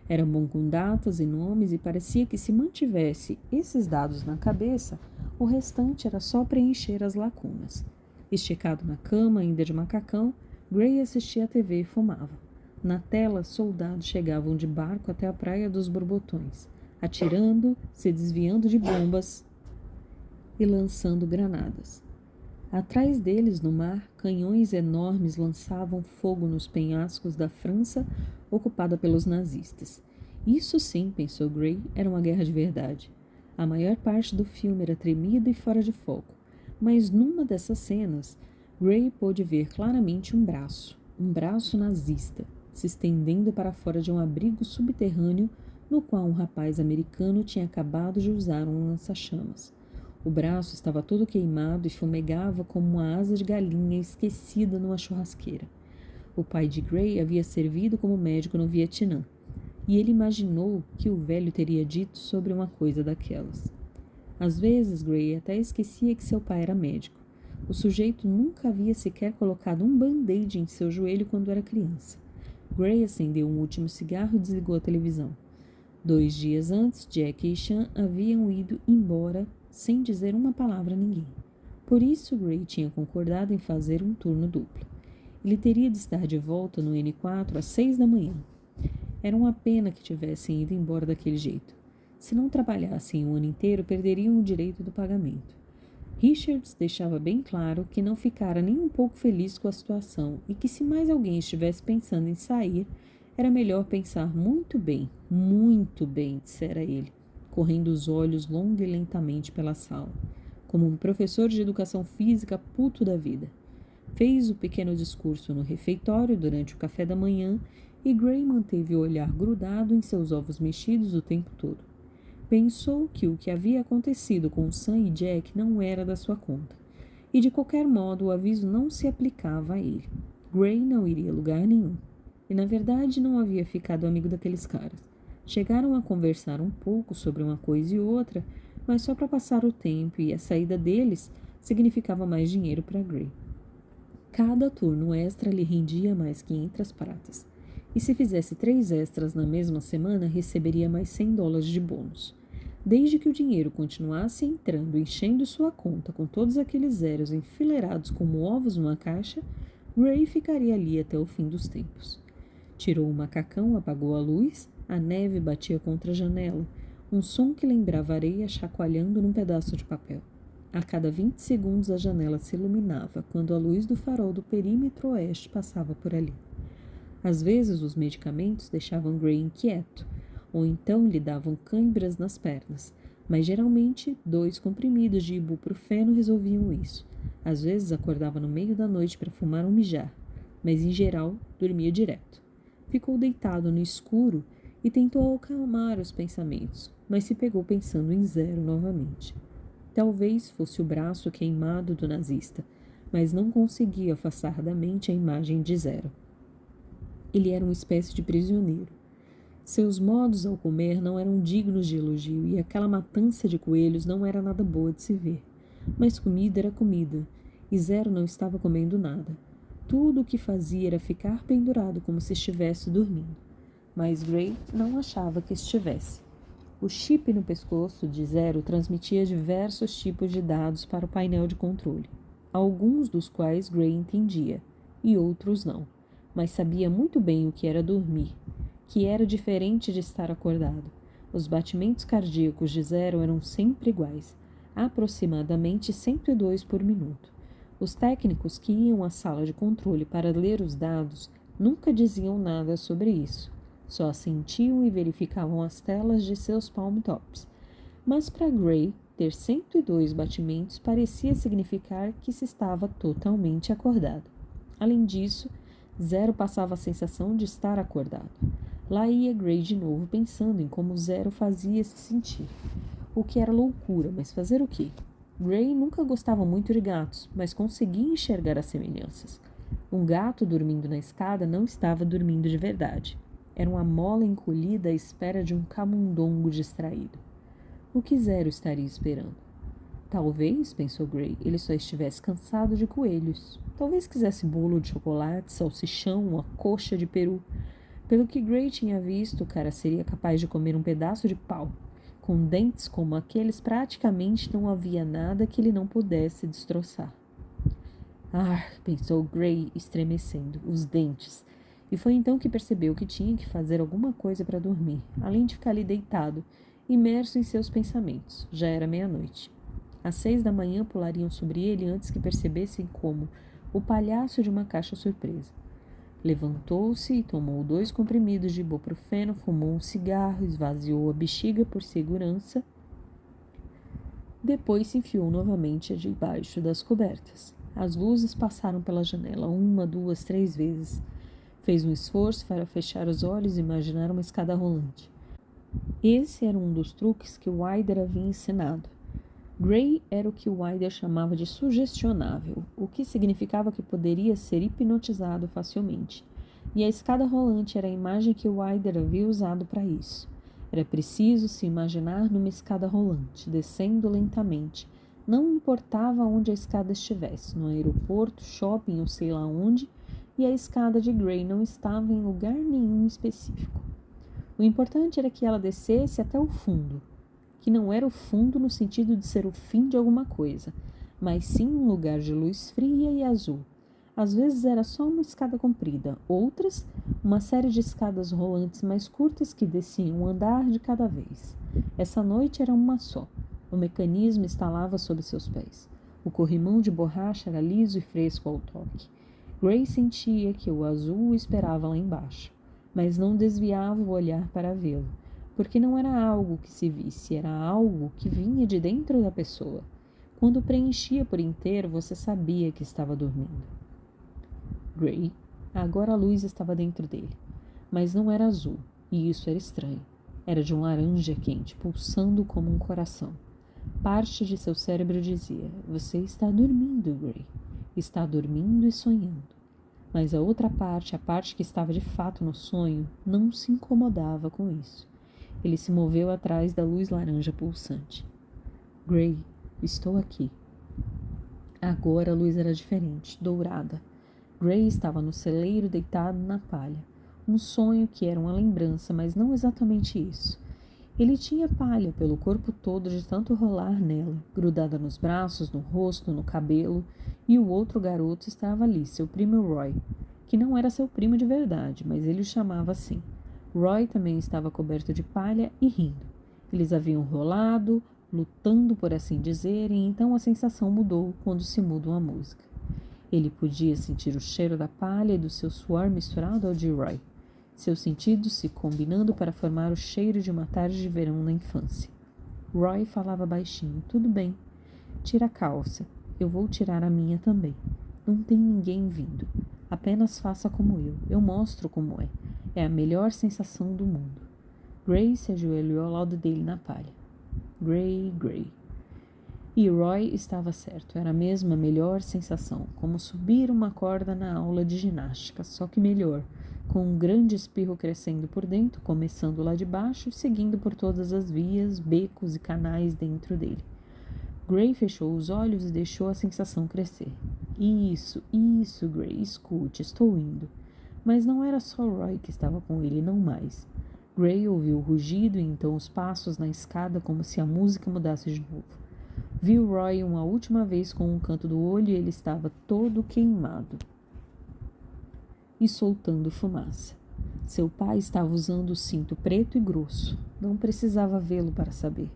Era bom com datas e nomes e parecia que se mantivesse esses dados na cabeça, o restante era só preencher as lacunas. Esticado na cama, ainda de macacão, Gray assistia à TV e fumava. Na tela, soldados chegavam de barco até a Praia dos Borbotões, atirando, se desviando de bombas e lançando granadas. Atrás deles, no mar, canhões enormes lançavam fogo nos penhascos da França ocupada pelos nazistas. Isso sim, pensou Gray, era uma guerra de verdade. A maior parte do filme era tremida e fora de foco, mas numa dessas cenas, Gray pôde ver claramente um braço nazista, se estendendo para fora de um abrigo subterrâneo no qual um rapaz americano tinha acabado de usar um lança-chamas. O braço estava todo queimado e fumegava como uma asa de galinha esquecida numa churrasqueira. O pai de Gray havia servido como médico no Vietnã, e ele imaginou que o velho teria dito sobre uma coisa daquelas. Às vezes, Gray até esquecia que seu pai era médico. O sujeito nunca havia sequer colocado um band-aid em seu joelho quando era criança. Gray acendeu um último cigarro e desligou a televisão. 2 dias antes, Jack e Sean haviam ido embora sem dizer uma palavra a ninguém. Por isso, Gray tinha concordado em fazer um turno duplo. Ele teria de estar de volta no N4 às 6 da manhã. Era uma pena que tivessem ido embora daquele jeito. Se não trabalhassem o ano inteiro, perderiam o direito do pagamento. Richards deixava bem claro que não ficara nem um pouco feliz com a situação e que se mais alguém estivesse pensando em sair, era melhor pensar muito bem, dissera ele, correndo os olhos longa e lentamente pela sala, como um professor de educação física puto da vida. Fez o pequeno discurso no refeitório durante o café da manhã e Gray manteve o olhar grudado em seus ovos mexidos o tempo todo. Pensou que o que havia acontecido com Sam e Jack não era da sua conta, e de qualquer modo o aviso não se aplicava a ele. Gray não iria a lugar nenhum, e na verdade não havia ficado amigo daqueles caras. Chegaram a conversar um pouco sobre uma coisa e outra, mas só para passar o tempo, e a saída deles significava mais dinheiro para Gray. Cada turno extra lhe rendia mais 500 pratas, e se fizesse 3 extras na mesma semana, receberia mais $100 de bônus. Desde que o dinheiro continuasse entrando, enchendo sua conta com todos aqueles zeros enfileirados como ovos numa caixa, Gray ficaria ali até o fim dos tempos. Tirou o macacão, apagou a luz, a neve batia contra a janela, um som que lembrava areia chacoalhando num pedaço de papel. A cada 20 segundos a janela se iluminava quando a luz do farol do perímetro oeste passava por ali. Às vezes os medicamentos deixavam Gray inquieto, ou então lhe davam cãibras nas pernas, mas geralmente 2 comprimidos de ibuprofeno resolviam isso. Às vezes acordava no meio da noite para fumar ou mijar, mas em geral dormia direto. Ficou deitado no escuro e tentou acalmar os pensamentos, mas se pegou pensando em Zero novamente. Talvez fosse o braço queimado do nazista, mas não conseguia afastar da mente a imagem de Zero. Ele era uma espécie de prisioneiro. Seus modos ao comer não eram dignos de elogio e aquela matança de coelhos não era nada boa de se ver. Mas comida era comida, e Zero não estava comendo nada. Tudo o que fazia era ficar pendurado como se estivesse dormindo. Mas Gray não achava que estivesse. O chip no pescoço de Zero transmitia diversos tipos de dados para o painel de controle, alguns dos quais Gray entendia, e outros não, mas sabia muito bem o que era dormir, que era diferente de estar acordado. Os batimentos cardíacos de Zero eram sempre iguais, aproximadamente 102 por minuto. Os técnicos que iam à sala de controle para ler os dados nunca diziam nada sobre isso. Só assentiam e verificavam as telas de seus palm tops. Mas para Gray, ter 102 batimentos parecia significar que se estava totalmente acordado. Além disso, Zero passava a sensação de estar acordado. Lá ia Gray de novo pensando em como Zero fazia se sentir. O que era loucura, mas fazer o quê? Gray nunca gostava muito de gatos, mas conseguia enxergar as semelhanças. Um gato dormindo na escada não estava dormindo de verdade. Era uma mola encolhida à espera de um camundongo distraído. O que Zero estaria esperando? Talvez, pensou Gray, ele só estivesse cansado de coelhos. Talvez quisesse bolo de chocolate, salsichão, uma coxa de peru. Pelo que Gray tinha visto, o cara seria capaz de comer um pedaço de pau. Com dentes como aqueles, praticamente não havia nada que ele não pudesse destroçar. Ah, pensou Gray, estremecendo, os dentes. E foi então que percebeu que tinha que fazer alguma coisa para dormir, além de ficar ali deitado, imerso em seus pensamentos. Já era meia-noite. Às 6 da manhã pulariam sobre ele antes que percebessem como o palhaço de uma caixa surpresa. Levantou-se e tomou 2 comprimidos de ibuprofeno, fumou um cigarro, esvaziou a bexiga por segurança. Depois se enfiou novamente debaixo das cobertas. As luzes passaram pela janela 1, 2, 3 vezes. Fez um esforço para fechar os olhos e imaginar uma escada rolante. Esse era um dos truques que Wilder havia ensinado. Gray era o que Wilder chamava de sugestionável, o que significava que poderia ser hipnotizado facilmente. E a escada rolante era a imagem que Wilder havia usado para isso. Era preciso se imaginar numa escada rolante, descendo lentamente. Não importava onde a escada estivesse, no aeroporto, shopping ou sei lá onde, e a escada de Gray não estava em lugar nenhum específico. O importante era que ela descesse até o fundo, que não era o fundo no sentido de ser o fim de alguma coisa, mas sim um lugar de luz fria e azul. Às vezes era só uma escada comprida, outras, uma série de escadas rolantes mais curtas que desciam um andar de cada vez. Essa noite era uma só. O mecanismo estalava sob seus pés. O corrimão de borracha era liso e fresco ao toque. Gray sentia que o azul o esperava lá embaixo, mas não desviava o olhar para vê-lo, porque não era algo que se visse, era algo que vinha de dentro da pessoa. Quando preenchia por inteiro, você sabia que estava dormindo. Gray, agora a luz estava dentro dele, mas não era azul, e isso era estranho. Era de um laranja quente, pulsando como um coração. Parte de seu cérebro dizia: você está dormindo, Gray. Está dormindo e sonhando. Mas a outra parte, a parte que estava de fato no sonho, não se incomodava com isso. Ele se moveu atrás da luz laranja pulsante. Gray, estou aqui. Agora a luz era diferente, dourada. Gray estava no celeiro deitado na palha. Um sonho que era uma lembrança, mas não exatamente isso. Ele tinha palha pelo corpo todo de tanto rolar nela, grudada nos braços, no rosto, no cabelo, e o outro garoto estava ali, seu primo Roy, que não era seu primo de verdade, mas ele o chamava assim. Roy também estava coberto de palha e rindo. Eles haviam rolado, lutando por assim dizer, e então a sensação mudou quando se muda uma música. Ele podia sentir o cheiro da palha e do seu suor misturado ao de Roy, seus sentidos se combinando para formar o cheiro de uma tarde de verão na infância. Roy falava baixinho: tudo bem, tira a calça, eu vou tirar a minha também. Não tem ninguém vindo, apenas faça como eu mostro como é. É a melhor sensação do mundo. Gray se ajoelhou ao lado dele na palha. Gray, Gray. E Roy estava certo, era mesmo a melhor sensação, como subir uma corda na aula de ginástica, só que melhor, com um grande espirro crescendo por dentro, começando lá de baixo e seguindo por todas as vias, becos e canais dentro dele. Gray fechou os olhos e deixou a sensação crescer. Isso, Gray, escute, estou indo. Mas não era só Roy que estava com ele, não mais. Gray ouviu o rugido e então os passos na escada como se a música mudasse de novo. Viu Roy uma última vez com um canto do olho e ele estava todo queimado e soltando fumaça. Seu pai estava usando o cinto preto e grosso. Não precisava vê-lo para saber.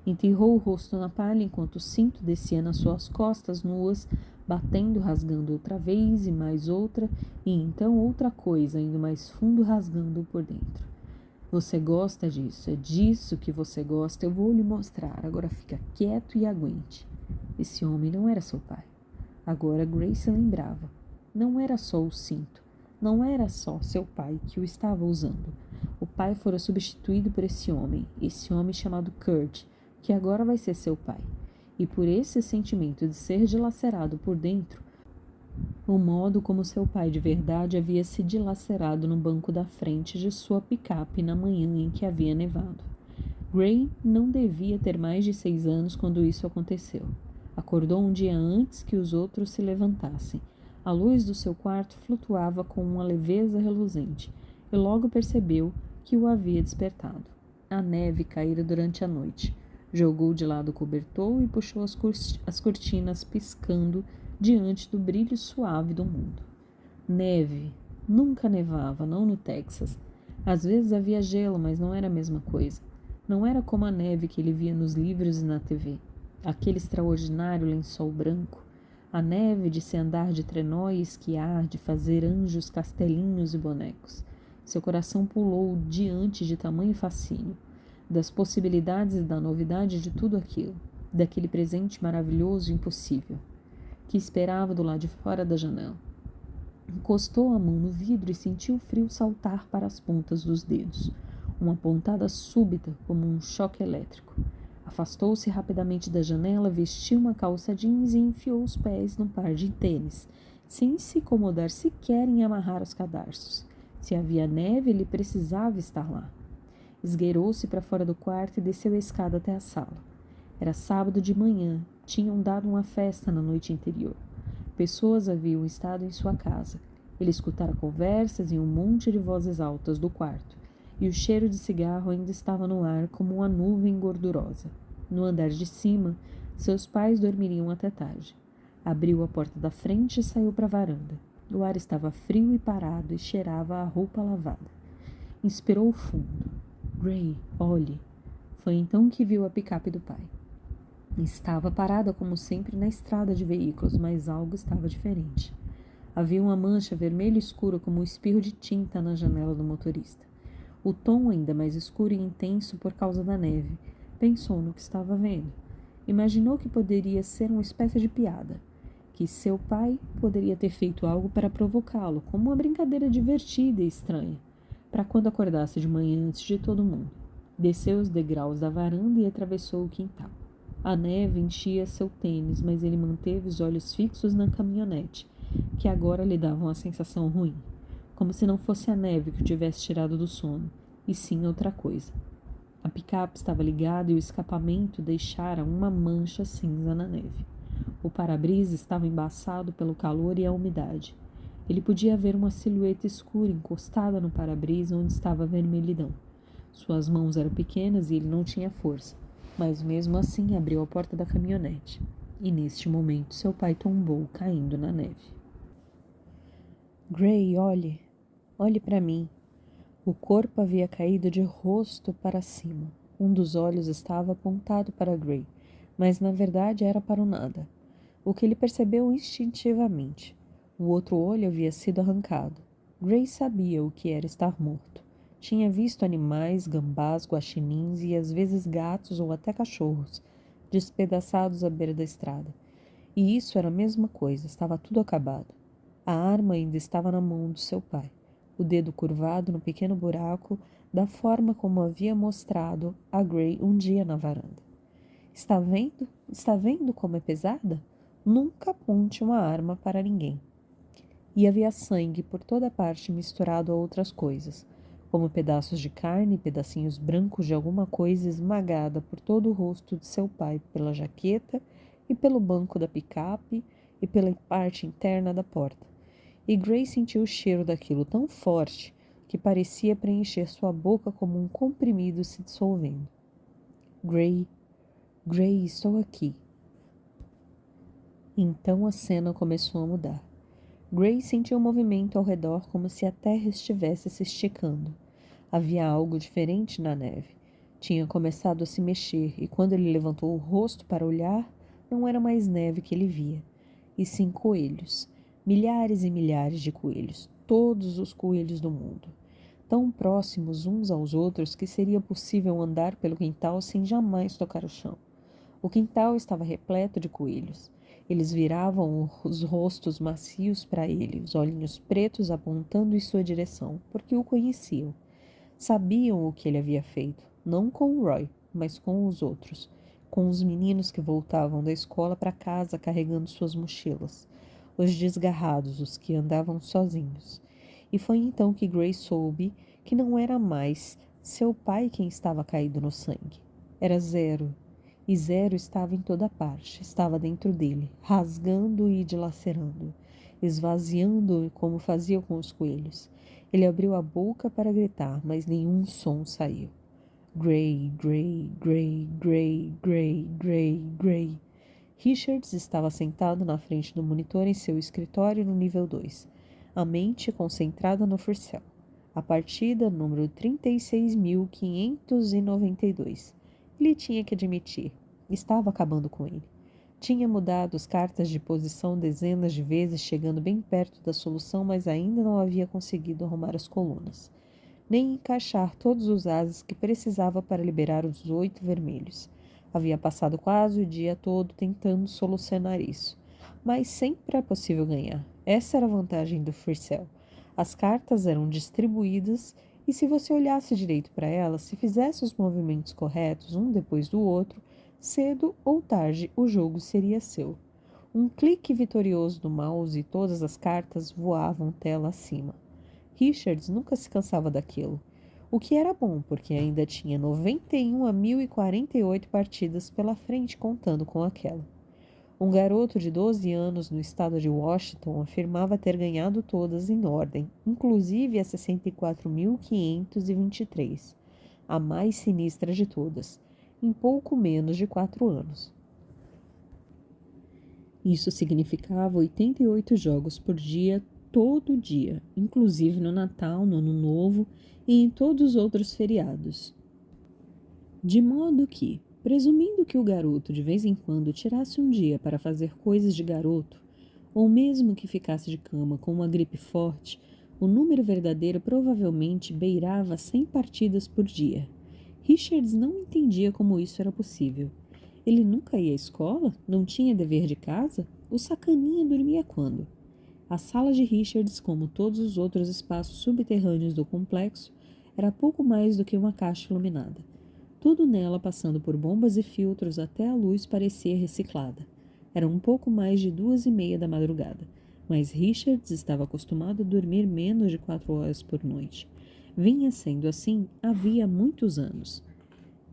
Enterrou o rosto na palha enquanto o cinto descia nas suas costas nuas, batendo, rasgando outra vez e mais outra, e então outra coisa, indo mais fundo, rasgando por dentro. Você gosta disso, é disso que você gosta, eu vou lhe mostrar, agora fica quieto e aguente. Esse homem não era seu pai. Agora Grace lembrava. Não era só o cinto, não era só seu pai que o estava usando. O pai fora substituído por esse homem chamado Kurt, que agora vai ser seu pai. E por esse sentimento de ser dilacerado por dentro, o modo como seu pai de verdade havia se dilacerado no banco da frente de sua picape na manhã em que havia nevado. Gray não devia ter mais de 6 anos quando isso aconteceu. Acordou um dia antes que os outros se levantassem. A luz do seu quarto flutuava com uma leveza reluzente, e logo percebeu que o havia despertado. A neve caíra durante a noite. Jogou de lado o cobertor e puxou as cortinas piscando diante do brilho suave do mundo. Neve. Nunca nevava, não no Texas. Às vezes havia gelo, mas não era a mesma coisa. Não era como a neve que ele via nos livros e na TV. Aquele extraordinário lençol branco. A neve de se andar de trenó e esquiar, de fazer anjos, castelinhos e bonecos. Seu coração pulou diante de tamanho fascínio, das possibilidades e da novidade de tudo aquilo, daquele presente maravilhoso e impossível, que esperava do lado de fora da janela. Encostou a mão no vidro e sentiu o frio saltar para as pontas dos dedos. Uma pontada súbita, como um choque elétrico. Afastou-se rapidamente da janela, vestiu uma calça jeans e enfiou os pés num par de tênis, sem se incomodar sequer em amarrar os cadarços. Se havia neve, ele precisava estar lá. Esgueirou-se para fora do quarto e desceu a escada até a sala. Era sábado de manhã. Tinham dado uma festa na noite anterior. Pessoas haviam estado em sua casa. Ele escutara conversas e um monte de vozes altas do quarto, e o cheiro de cigarro ainda estava no ar como uma nuvem gordurosa. No andar de cima, seus pais dormiriam até tarde. Abriu a porta da frente e saiu para a varanda. O ar estava frio e parado e cheirava a roupa lavada. Inspirou fundo. Gray, olhe. Foi então que viu a picape do pai. Estava parada como sempre na estrada de veículos, mas algo estava diferente. Havia uma mancha vermelha escura como um espirro de tinta na janela do motorista. O tom ainda mais escuro e intenso por causa da neve. Pensou no que estava vendo. Imaginou que poderia ser uma espécie de piada, que seu pai poderia ter feito algo para provocá-lo, como uma brincadeira divertida e estranha, para quando acordasse de manhã antes de todo mundo. Desceu os degraus da varanda e atravessou o quintal. A neve enchia seu tênis, mas ele manteve os olhos fixos na caminhonete, que agora lhe dava uma sensação ruim, como se não fosse a neve que o tivesse tirado do sono, e sim outra coisa. A picape estava ligada e o escapamento deixara uma mancha cinza na neve. O para-brisa estava embaçado pelo calor e a umidade. Ele podia ver uma silhueta escura encostada no para-brisa onde estava a vermelhidão. Suas mãos eram pequenas e ele não tinha força, mas mesmo assim abriu a porta da caminhonete. E neste momento seu pai tombou, caindo na neve. Gray, olhe. Olhe para mim. O corpo havia caído de rosto para cima. Um dos olhos estava apontado para Gray, mas na verdade era para o nada. O que ele percebeu instintivamente. O outro olho havia sido arrancado. Gray sabia o que era estar morto. Tinha visto animais, gambás, guaxinins e às vezes gatos ou até cachorros, despedaçados à beira da estrada. E isso era a mesma coisa, estava tudo acabado. A arma ainda estava na mão do seu pai, o dedo curvado no pequeno buraco, da forma como havia mostrado a Gray um dia na varanda. Está vendo? Está vendo como é pesada? Nunca aponte uma arma para ninguém. E havia sangue por toda parte misturado a outras coisas, como pedaços de carne e pedacinhos brancos de alguma coisa esmagada por todo o rosto de seu pai, pela jaqueta e pelo banco da picape e pela parte interna da porta. E Gray sentiu o cheiro daquilo tão forte que parecia preencher sua boca como um comprimido se dissolvendo. Gray, estou aqui. Então a cena começou a mudar. Gray sentiu um movimento ao redor como se a terra estivesse se esticando. Havia algo diferente na neve. Tinha começado a se mexer e quando ele levantou o rosto para olhar, não era mais neve que ele via, e sim coelhos. Milhares e milhares de coelhos, todos os coelhos do mundo. Tão próximos uns aos outros que seria possível andar pelo quintal sem jamais tocar o chão. O quintal estava repleto de coelhos. Eles viravam os rostos macios para ele, os olhinhos pretos apontando em sua direção, porque o conheciam. Sabiam o que ele havia feito, não com o Roy, mas com os outros, com os meninos que voltavam da escola para casa carregando suas mochilas, os desgarrados, os que andavam sozinhos. E foi então que Gray soube que não era mais seu pai quem estava caído no sangue. Era Zero. E Zero estava em toda parte, estava dentro dele, rasgando e dilacerando, esvaziando-o como fazia com os coelhos. Ele abriu a boca para gritar, mas nenhum som saiu. Gray, Gray, Gray, Gray, Gray, Gray, Gray. Richards estava sentado na frente do monitor em seu escritório no nível 2, a mente concentrada no Furcell. A partida número 36.592. Ele tinha que admitir, estava acabando com ele. Tinha mudado as cartas de posição dezenas de vezes, chegando bem perto da solução, mas ainda não havia conseguido arrumar as colunas, nem encaixar todos os ases que precisava para liberar os 8 vermelhos. Havia passado quase o dia todo tentando solucionar isso, mas sempre é possível ganhar. Essa era a vantagem do Furcell. As cartas eram distribuídas e se você olhasse direito para elas, se fizesse os movimentos corretos um depois do outro, cedo ou tarde o jogo seria seu. Um clique vitorioso do mouse e todas as cartas voavam tela acima. Richards nunca se cansava daquilo, o que era bom porque ainda tinha 91.048 partidas pela frente contando com aquela. Um garoto de 12 anos no estado de Washington afirmava ter ganhado todas em ordem, inclusive a 64.523, a mais sinistra de todas, em pouco menos de 4 anos. Isso significava 88 jogos por dia, todo dia, inclusive no Natal, no Ano Novo e em todos os outros feriados. De modo que, presumindo que o garoto de vez em quando tirasse um dia para fazer coisas de garoto, ou mesmo que ficasse de cama com uma gripe forte, o número verdadeiro provavelmente beirava 100 partidas por dia. Richards não entendia como isso era possível. Ele nunca ia à escola? Não tinha dever de casa? O sacaninha dormia quando? A sala de Richards, como todos os outros espaços subterrâneos do complexo, era pouco mais do que uma caixa iluminada. Tudo nela passando por bombas e filtros até a luz parecia reciclada. Era um pouco mais de 2:30 da madrugada, mas Richards estava acostumado a dormir menos de 4 horas por noite. Vinha sendo assim havia muitos anos.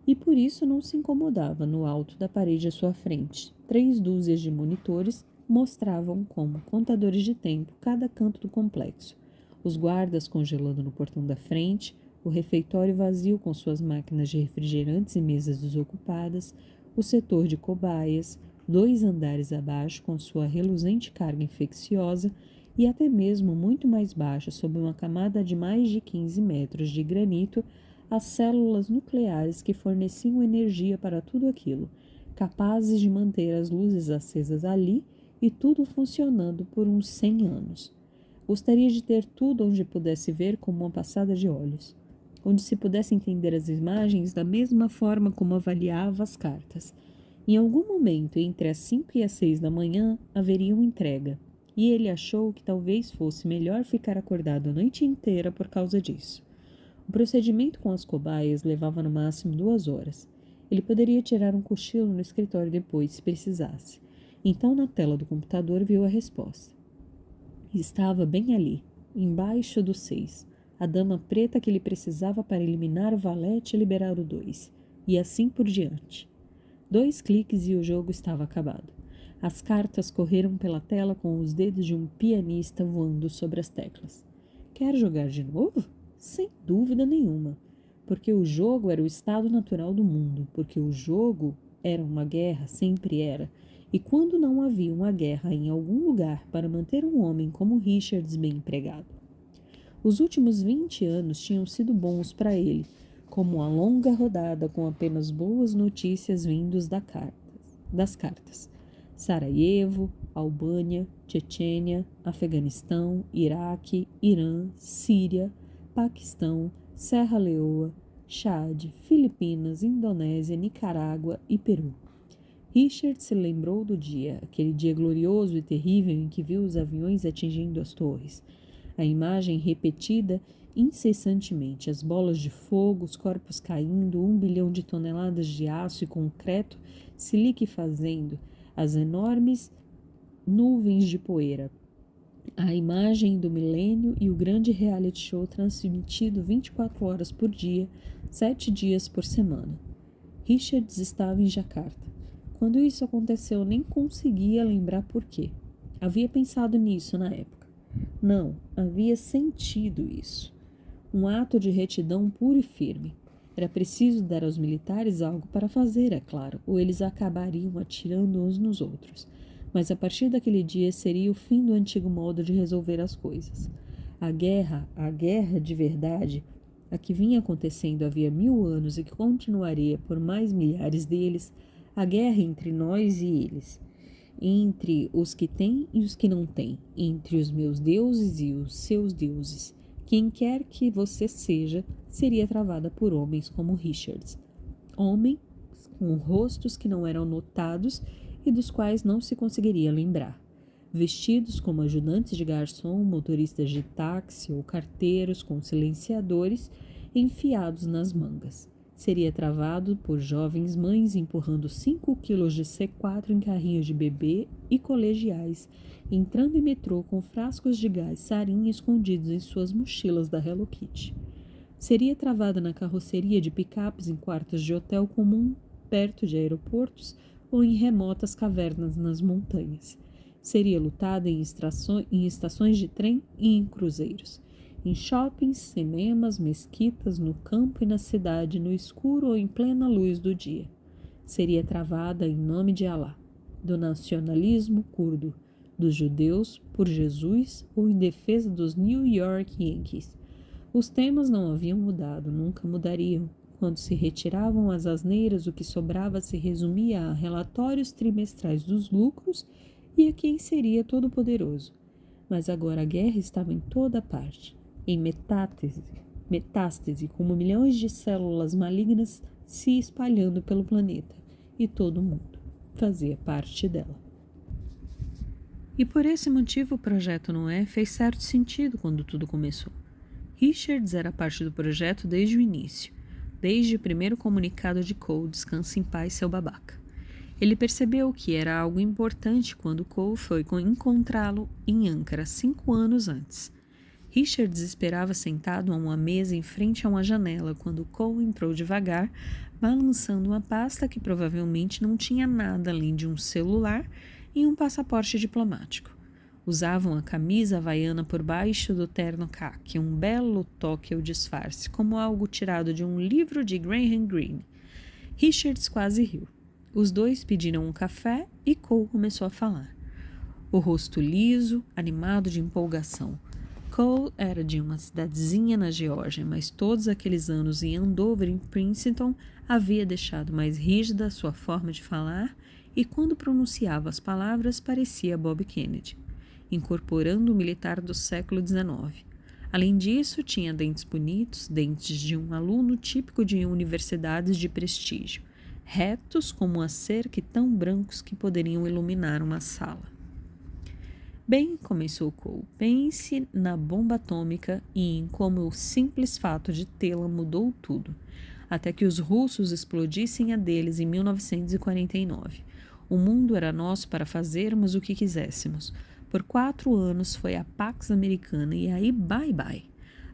E por isso não se incomodava no alto da parede à sua frente. 3 dúzias de monitores mostravam como contadores de tempo cada canto do complexo. Os guardas congelando no portão da frente, o refeitório vazio com suas máquinas de refrigerantes e mesas desocupadas, o setor de cobaias, 2 andares abaixo com sua reluzente carga infecciosa e até mesmo muito mais baixa, sob uma camada de mais de 15 metros de granito, as células nucleares que forneciam energia para tudo aquilo, capazes de manter as luzes acesas ali e tudo funcionando por uns 100 anos. Gostaria de ter tudo onde pudesse ver como uma passada de olhos, onde se pudesse entender as imagens da mesma forma como avaliava as cartas. Em algum momento, entre as 5 e as 6 da manhã, haveria uma entrega, e ele achou que talvez fosse melhor ficar acordado a noite inteira por causa disso. O procedimento com as cobaias levava no máximo 2 horas. Ele poderia tirar um cochilo no escritório depois, se precisasse. Então, na tela do computador, viu a resposta. Estava bem ali, embaixo do 6, a dama preta que ele precisava para eliminar o valete e liberar o 2, e assim por diante. 2 cliques e o jogo estava acabado. As cartas correram pela tela com os dedos de um pianista voando sobre as teclas. Quer jogar de novo? Sem dúvida nenhuma. Porque o jogo era o estado natural do mundo. Porque o jogo era uma guerra, sempre era. E quando não havia uma guerra em algum lugar para manter um homem como Richards bem empregado? Os últimos 20 anos tinham sido bons para ele, como uma longa rodada com apenas boas notícias vindas das cartas. Sarajevo, Albânia, Chechênia, Afeganistão, Iraque, Irã, Síria, Paquistão, Serra Leoa, Chad, Filipinas, Indonésia, Nicarágua e Peru. Richard se lembrou do dia, aquele dia glorioso e terrível em que viu os aviões atingindo as torres. A imagem repetida incessantemente, as bolas de fogo, os corpos caindo, 1 bilhão de toneladas de aço e concreto se liquefazendo, as enormes nuvens de poeira, A imagem do milênio e o grande reality show transmitido 24 horas por dia, 7 dias por semana. Richards estava em Jacarta. Quando isso aconteceu, nem conseguia lembrar por quê. Havia pensado nisso na época. Não, havia sentido isso. Um ato de retidão puro e firme. Era preciso dar aos militares algo para fazer, é claro, ou eles acabariam atirando uns nos outros. Mas a partir daquele dia seria o fim do antigo modo de resolver as coisas. A guerra de verdade, a que vinha acontecendo havia 1000 anos e que continuaria por mais milhares deles, a guerra entre nós e eles, entre os que têm e os que não têm, entre os meus deuses e os seus deuses. Quem quer que você seja, seria travada por homens como Richards. Homens com rostos que não eram notados e dos quais não se conseguiria lembrar. Vestidos como ajudantes de garçom, motoristas de táxi ou carteiros com silenciadores enfiados nas mangas. Seria travado por jovens mães empurrando 5 quilos de C4 em carrinhos de bebê e colegiais, entrando em metrô com frascos de gás sarin escondidos em suas mochilas da Hello Kitty. Seria travada na carroceria de picapes em quartos de hotel comum, perto de aeroportos ou em remotas cavernas nas montanhas. Seria lutada em estações de trem e em cruzeiros. Em shoppings, cinemas, mesquitas, no campo e na cidade, no escuro ou em plena luz do dia. Seria travada em nome de Alá, do nacionalismo curdo, dos judeus, por Jesus ou em defesa dos New York Yankees. Os temas não haviam mudado, nunca mudariam. Quando se retiravam as asneiras, o que sobrava se resumia a relatórios trimestrais dos lucros e a quem seria todo-poderoso. Mas agora a guerra estava em toda parte, em metástase, como milhões de células malignas se espalhando pelo planeta, e todo mundo fazia parte dela. E por esse motivo o Projeto Noé fez certo sentido quando tudo começou. Richards era parte do projeto desde o início, desde o primeiro comunicado de Cole, descanse em paz, seu babaca. Ele percebeu que era algo importante quando Cole foi encontrá-lo em Ankara 5 anos antes. Richards esperava sentado a uma mesa em frente a uma janela quando Cole entrou devagar, balançando uma pasta que provavelmente não tinha nada além de um celular e um passaporte diplomático. Usavam a camisa havaiana por baixo do terno caqui, um belo toque ao disfarce, como algo tirado de um livro de Graham Greene. Richards quase riu. Os dois pediram um café e Cole começou a falar. O rosto liso, animado de empolgação. Cole era de uma cidadezinha na Geórgia, mas todos aqueles anos em Andover e Princeton havia deixado mais rígida a sua forma de falar e quando pronunciava as palavras parecia Bob Kennedy, incorporando o militar do século XIX. Além disso, tinha dentes bonitos, dentes de um aluno típico de universidades de prestígio, retos como a cerca e tão brancos que poderiam iluminar uma sala. Bem, começou Cole, pense na bomba atômica e em como o simples fato de tê-la mudou tudo, até que os russos explodissem a deles em 1949. O mundo era nosso para fazermos o que quiséssemos. Por 4 anos foi a Pax Americana e aí bye-bye.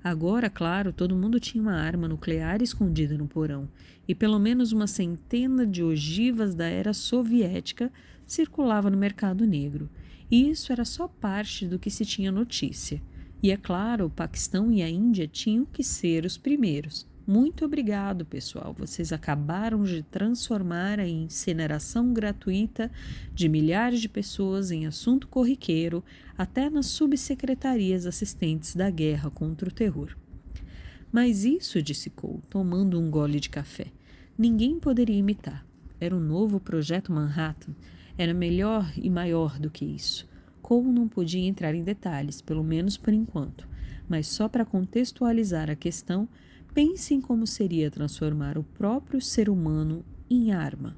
Agora, claro, todo mundo tinha uma arma nuclear escondida no porão e pelo menos uma centena de ogivas da era soviética circulava no mercado negro. E isso era só parte do que se tinha notícia. E é claro, o Paquistão e a Índia tinham que ser os primeiros. Muito obrigado, pessoal. Vocês acabaram de transformar a incineração gratuita de milhares de pessoas em assunto corriqueiro, até nas subsecretarias assistentes da guerra contra o terror. Mas isso, disse Cole, tomando um gole de café, ninguém poderia imitar. Era um novo projeto Manhattan. Era melhor e maior do que isso. Cole não podia entrar em detalhes, pelo menos por enquanto, mas só para contextualizar a questão, pense em como seria transformar o próprio ser humano em arma.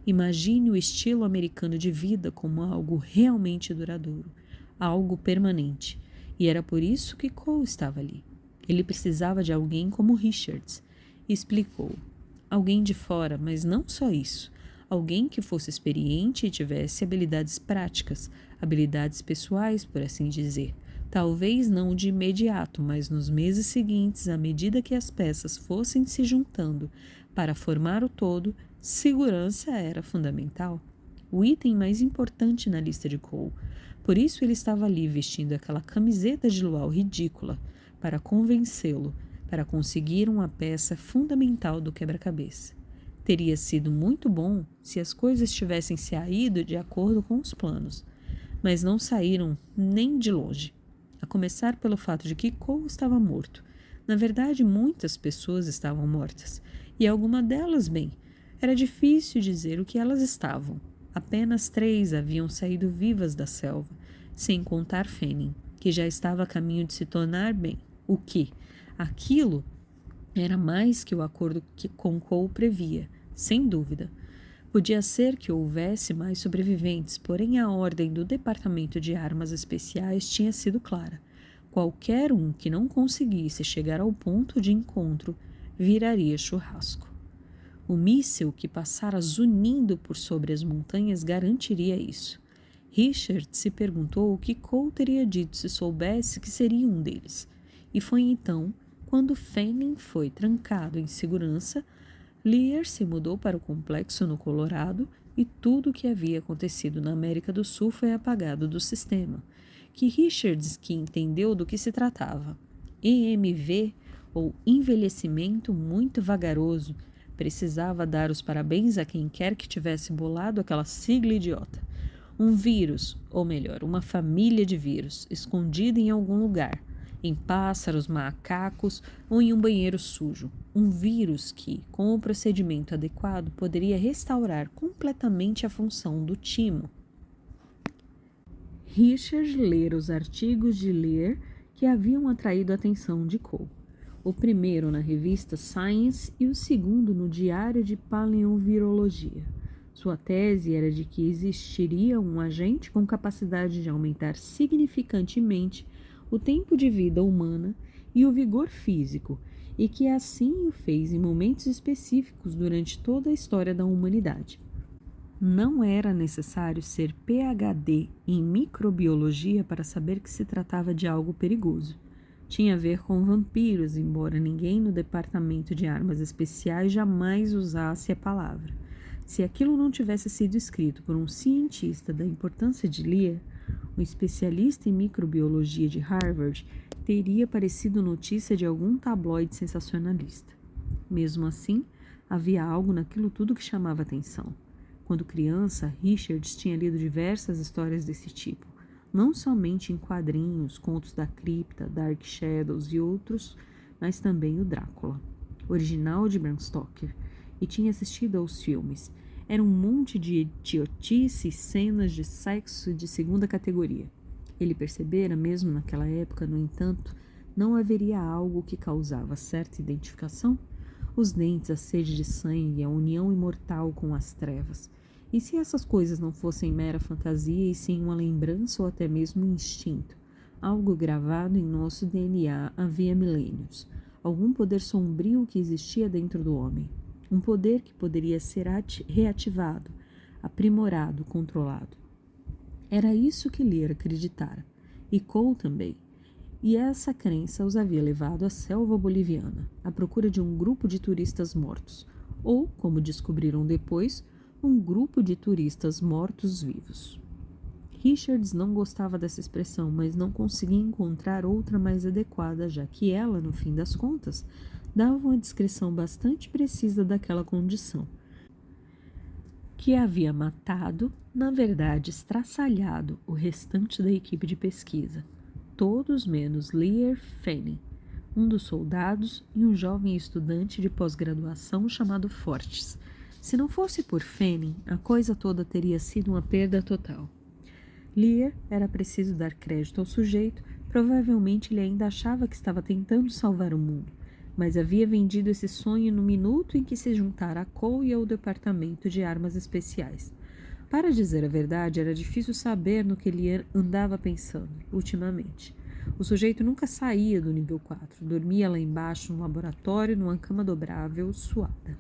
Imagine o estilo americano de vida como algo realmente duradouro, algo permanente. E era por isso que Cole estava ali. Ele precisava de alguém como Richards. Explicou. Alguém de fora, mas não só isso. Alguém que fosse experiente e tivesse habilidades práticas, habilidades pessoais, por assim dizer. Talvez não de imediato, mas nos meses seguintes, à medida que as peças fossem se juntando para formar o todo, segurança era fundamental. O item mais importante na lista de Cole. Por isso ele estava ali vestindo aquela camiseta de luau ridícula, para convencê-lo, para conseguir uma peça fundamental do quebra-cabeça. Teria sido muito bom se as coisas tivessem saído de acordo com os planos, mas não saíram nem de longe. A começar pelo fato de que Cole estava morto. Na verdade, muitas pessoas estavam mortas, e alguma delas, bem, era difícil dizer o que elas estavam. Apenas 3 haviam saído vivas da selva, sem contar Fanning, que já estava a caminho de se tornar bem. O que? Aquilo era mais que o acordo que com Cole previa, sem dúvida. Podia ser que houvesse mais sobreviventes, porém a ordem do Departamento de Armas Especiais tinha sido clara. Qualquer um que não conseguisse chegar ao ponto de encontro viraria churrasco. O míssil que passara zunindo por sobre as montanhas garantiria isso. Richard se perguntou o que Cole teria dito se soubesse que seria um deles. E foi então, quando Fanning foi trancado em segurança, Lear se mudou para o complexo no Colorado e tudo o que havia acontecido na América do Sul foi apagado do sistema, que Richards que entendeu do que se tratava. EMV, ou envelhecimento muito vagaroso, precisava dar os parabéns a quem quer que tivesse bolado aquela sigla idiota. Um vírus, ou melhor, uma família de vírus, escondida em algum lugar, em pássaros, macacos ou em um banheiro sujo. Um vírus que, com o procedimento adequado, poderia restaurar completamente a função do timo. Richard lera os artigos de Lear que haviam atraído a atenção de Cole. O primeiro na revista Science e o segundo no Diário de Paleovirologia. Sua tese era de que existiria um agente com capacidade de aumentar significantemente o tempo de vida humana e o vigor físico, e que assim o fez em momentos específicos durante toda a história da humanidade. Não era necessário ser PhD em microbiologia para saber que se tratava de algo perigoso. Tinha a ver com vampiros, embora ninguém no Departamento de Armas Especiais jamais usasse a palavra. Se aquilo não tivesse sido escrito por um cientista da importância de Lear, um especialista em microbiologia de Harvard, teria parecido notícia de algum tabloide sensacionalista. Mesmo assim, havia algo naquilo tudo que chamava atenção. Quando criança, Richards tinha lido diversas histórias desse tipo, não somente em quadrinhos, contos da cripta, Dark Shadows e outros, mas também o Drácula, original de Bram Stoker, e tinha assistido aos filmes. Era um monte de idiotice e cenas de sexo de segunda categoria. Ele percebera, mesmo naquela época, no entanto, não haveria algo que causava certa identificação? Os dentes, a sede de sangue, a união imortal com as trevas. E se essas coisas não fossem mera fantasia e sim uma lembrança ou até mesmo um instinto? Algo gravado em nosso DNA havia milênios. Algum poder sombrio que existia dentro do homem. Um poder que poderia ser reativado, aprimorado, controlado. Era isso que Lear acreditara. E Cole também. E essa crença os havia levado à selva boliviana, à procura de um grupo de turistas mortos. Ou, como descobriram depois, um grupo de turistas mortos-vivos. Richards não gostava dessa expressão, mas não conseguia encontrar outra mais adequada, já que ela, no fim das contas, dava uma descrição bastante precisa daquela condição. Que havia matado, na verdade estraçalhado, o restante da equipe de pesquisa. Todos menos Lear Fanning, um dos soldados e um jovem estudante de pós-graduação chamado Fortes. Se não fosse por Fanning, a coisa toda teria sido uma perda total. Lear era preciso dar crédito ao sujeito, provavelmente ele ainda achava que estava tentando salvar o mundo, mas havia vendido esse sonho no minuto em que se juntara a Cole e ao Departamento de Armas Especiais. Para dizer a verdade, era difícil saber no que Lear andava pensando, ultimamente. O sujeito nunca saía do nível 4, dormia lá embaixo no laboratório, numa cama dobrável, suada.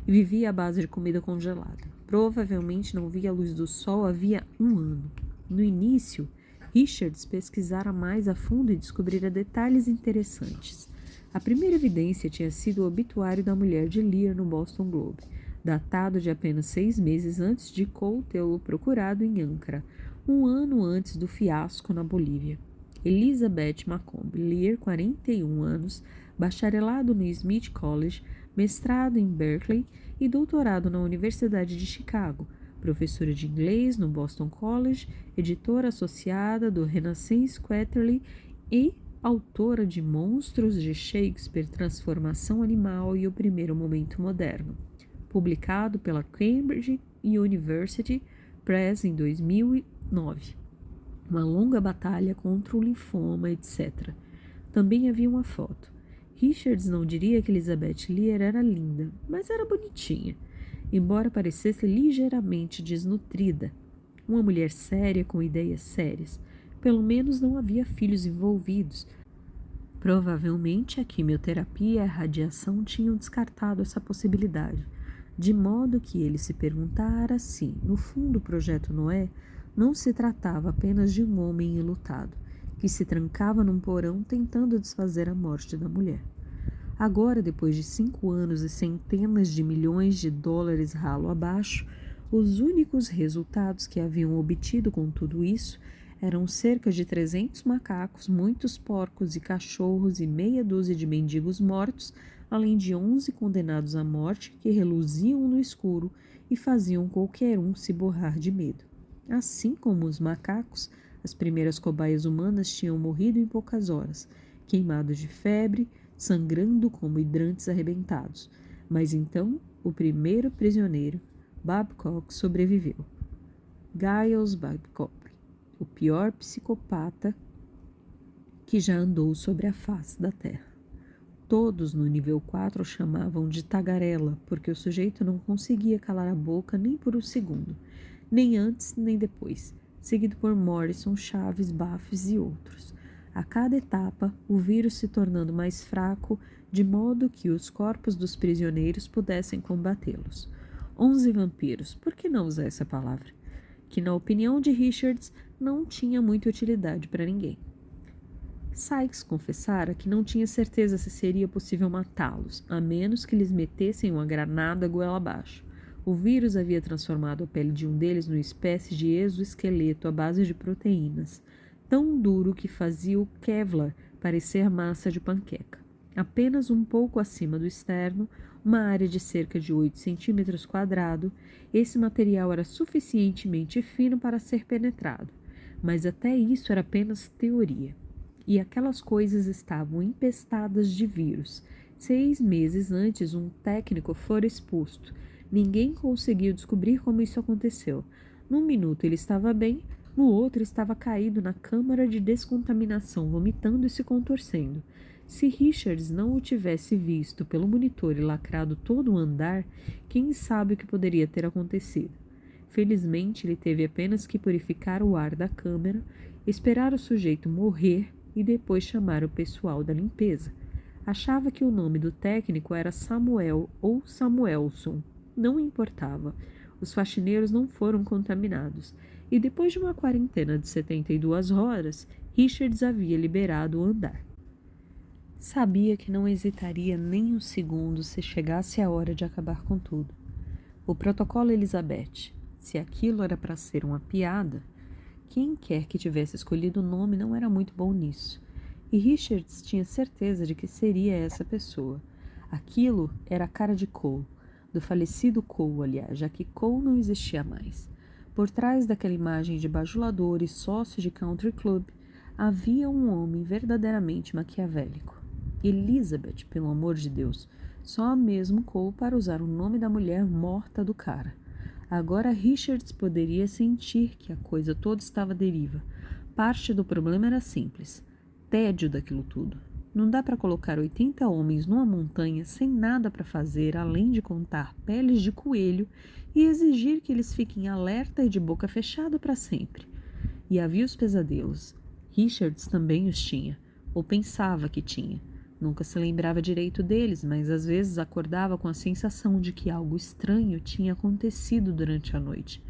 e vivia à base de comida congelada. Provavelmente não via a luz do sol havia 1 ano. No início, Richards pesquisara mais a fundo e descobrira detalhes interessantes. A primeira evidência tinha sido o obituário da mulher de Lear no Boston Globe, datado de apenas 6 meses antes de Cole tê-lo procurado em Ankara, 1 ano antes do fiasco na Bolívia. Elizabeth Macomb Lear, 41 anos, bacharelado no Smith College, mestrado em Berkeley e doutorado na Universidade de Chicago, professora de inglês no Boston College, editora associada do Renaissance Quarterly e autora de Monstros de Shakespeare, Transformação Animal e o Primeiro Momento Moderno, publicado pela Cambridge University Press em 2009. Uma longa batalha contra o linfoma, etc. Também havia uma foto. Richards não diria que Elizabeth Lear era linda, mas era bonitinha, embora parecesse ligeiramente desnutrida. Uma mulher séria com ideias sérias. Pelo menos não havia filhos envolvidos. Provavelmente a quimioterapia e a radiação tinham descartado essa possibilidade, de modo que ele se perguntara se, no fundo, o Projeto Noé não se tratava apenas de um homem enlutado, que se trancava num porão tentando desfazer a morte da mulher. Agora, depois de 5 anos e centenas de milhões de dólares ralo abaixo, os únicos resultados que haviam obtido com tudo isso eram cerca de 300 macacos, muitos porcos e cachorros e meia dúzia de mendigos mortos, além de 11 condenados à morte que reluziam no escuro e faziam qualquer um se borrar de medo. Assim como os macacos, as primeiras cobaias humanas tinham morrido em poucas horas, queimados de febre, sangrando como hidrantes arrebentados. Mas então, o primeiro prisioneiro, Babcock, sobreviveu. Giles Babcock, o pior psicopata que já andou sobre a face da terra. Todos no nível 4 o chamavam de tagarela, porque o sujeito não conseguia calar a boca nem por um segundo, nem antes nem depois, seguido por Morrison, Chaves, Baffes e outros. A cada etapa, o vírus se tornando mais fraco, de modo que os corpos dos prisioneiros pudessem combatê-los. 11 vampiros, por que não usar essa palavra? Que, na opinião de Richards, não tinha muita utilidade para ninguém. Sykes confessara que não tinha certeza se seria possível matá-los, a menos que lhes metessem uma granada goela abaixo. O vírus havia transformado a pele de um deles numa espécie de exoesqueleto à base de proteínas, tão duro que fazia o Kevlar parecer massa de panqueca. Apenas um pouco acima do externo, uma área de cerca de 8 centímetros quadrados, esse material era suficientemente fino para ser penetrado, mas até isso era apenas teoria. E aquelas coisas estavam empestadas de vírus. 6 meses antes, um técnico fora exposto. Ninguém conseguiu descobrir como isso aconteceu. Num minuto ele estava bem, no outro estava caído na câmara de descontaminação, vomitando e se contorcendo. Se Richards não o tivesse visto pelo monitor e lacrado todo o andar, quem sabe o que poderia ter acontecido. Felizmente, ele teve apenas que purificar o ar da câmara, esperar o sujeito morrer e depois chamar o pessoal da limpeza. Achava que o nome do técnico era Samuel ou Samuelson. Não importava. Os faxineiros não foram contaminados. E depois de uma quarentena de 72 horas, Richards havia liberado o andar. Sabia que não hesitaria nem um segundo se chegasse a hora de acabar com tudo. O protocolo Elizabeth, se aquilo era para ser uma piada, quem quer que tivesse escolhido o nome não era muito bom nisso. E Richards tinha certeza de que seria essa pessoa. Aquilo era a cara de Cole, do falecido Cole, aliás, já que Cole não existia mais. Por trás daquela imagem de bajulador e sócio de country club, havia um homem verdadeiramente maquiavélico. Elizabeth, pelo amor de Deus, só mesmo Cole para usar o nome da mulher morta do cara. Agora Richards poderia sentir que a coisa toda estava à deriva. Parte do problema era simples: tédio daquilo tudo. Não dá para colocar 80 homens numa montanha sem nada para fazer além de contar peles de coelho e exigir que eles fiquem alerta e de boca fechada para sempre. E havia os pesadelos. Richards também os tinha, ou pensava que tinha. Nunca se lembrava direito deles, mas às vezes acordava com a sensação de que algo estranho tinha acontecido durante a noite,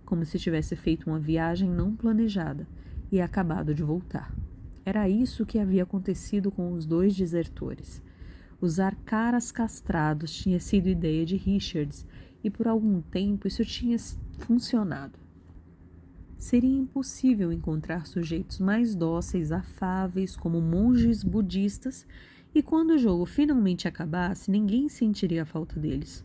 como se tivesse feito uma viagem não planejada e acabado de voltar. Era isso que havia acontecido com os dois desertores. Usar caras castrados tinha sido ideia de Richards e por algum tempo isso tinha funcionado. Seria impossível encontrar sujeitos mais dóceis, afáveis, como monges budistas, e quando o jogo finalmente acabasse, ninguém sentiria a falta deles.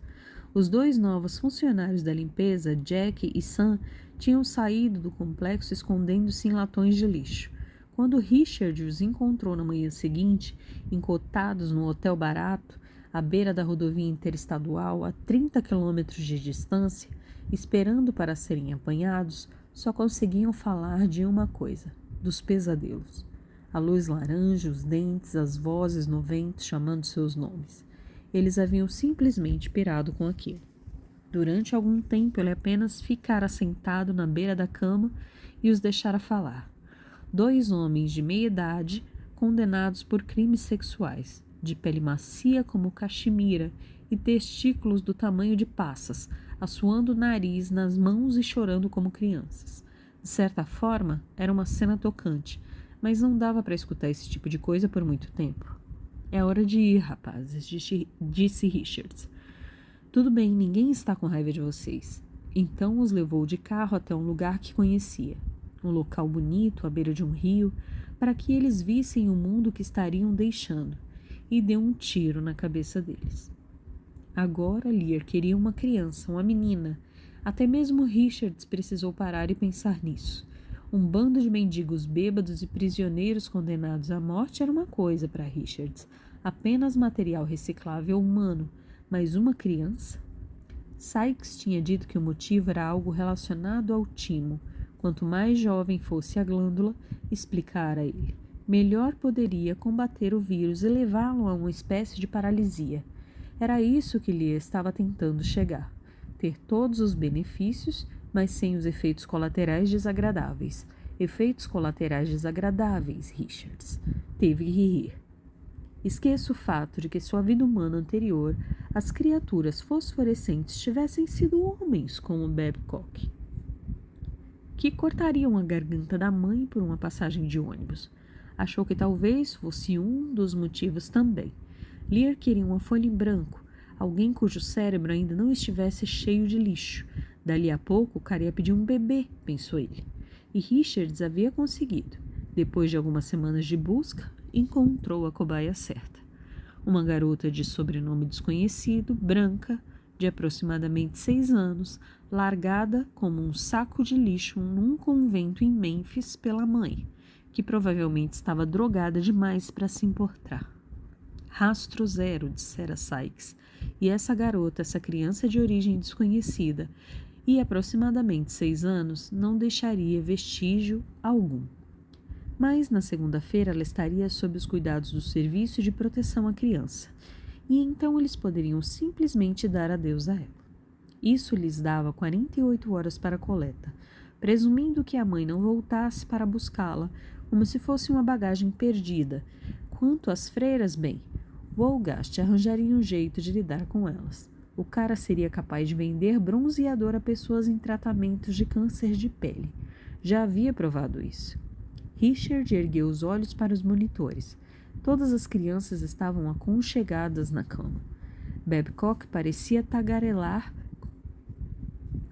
Os dois novos funcionários da limpeza, Jack e Sam, tinham saído do complexo escondendo-se em latões de lixo. Quando Richard os encontrou na manhã seguinte, encotados num hotel barato, à beira da rodovia interestadual, a 30 quilômetros de distância, esperando para serem apanhados, só conseguiam falar de uma coisa: dos pesadelos. A luz laranja, os dentes, as vozes no vento chamando seus nomes. Eles haviam simplesmente pirado com aquilo. Durante algum tempo ele apenas ficara sentado na beira da cama e os deixara falar. Dois homens de meia idade, condenados por crimes sexuais, de pele macia como caxemira e testículos do tamanho de passas, assoando o nariz nas mãos e chorando como crianças. De certa forma, era uma cena tocante, mas não dava para escutar esse tipo de coisa por muito tempo. É hora de ir, rapazes, disse Richards. Tudo bem, ninguém está com raiva de vocês. Então os levou de carro até um lugar que conhecia, um local bonito à beira de um rio, para que eles vissem o mundo que estariam deixando, e deu um tiro na cabeça deles. Agora Lear queria uma criança, uma menina. Até mesmo Richards precisou parar e pensar nisso. Um bando de mendigos bêbados e prisioneiros condenados à morte era uma coisa para Richards, apenas material reciclável humano, mas uma criança? Sykes tinha dito que o motivo era algo relacionado ao timo. Quanto mais jovem fosse a glândula, explicara ele, melhor poderia combater o vírus e levá-lo a uma espécie de paralisia. Era isso que lhe estava tentando chegar. Ter todos os benefícios, mas sem os efeitos colaterais desagradáveis. Efeitos colaterais desagradáveis, Richards. Teve que rir. Esqueça o fato de que sua vida humana anterior, as criaturas fosforescentes tivessem sido homens como Babcock, que cortariam a garganta da mãe por uma passagem de ônibus. Achou que talvez fosse um dos motivos também. Lear queria uma folha em branco, alguém cujo cérebro ainda não estivesse cheio de lixo. Dali a pouco, o cara ia pedir um bebê, pensou ele. E Richards havia conseguido. Depois de algumas semanas de busca, encontrou a cobaia certa. Uma garota de sobrenome desconhecido, branca, de aproximadamente 6 anos, largada como um saco de lixo num convento em Memphis pela mãe, que provavelmente estava drogada demais para se importar. Rastro zero, dissera Sykes, e essa garota, essa criança de origem desconhecida, e aproximadamente 6 anos, não deixaria vestígio algum. Mas na segunda-feira ela estaria sob os cuidados do Serviço de Proteção à Criança, e então eles poderiam simplesmente dar adeus a ela. Isso lhes dava 48 horas para a coleta, presumindo que a mãe não voltasse para buscá-la, como se fosse uma bagagem perdida. Quanto às freiras, bem, Wolgast arranjaria um jeito de lidar com elas. O cara seria capaz de vender bronzeador a pessoas em tratamentos de câncer de pele. Já havia provado isso. Richard ergueu os olhos para os monitores. Todas as crianças estavam aconchegadas na cama. Babcock parecia tagarelar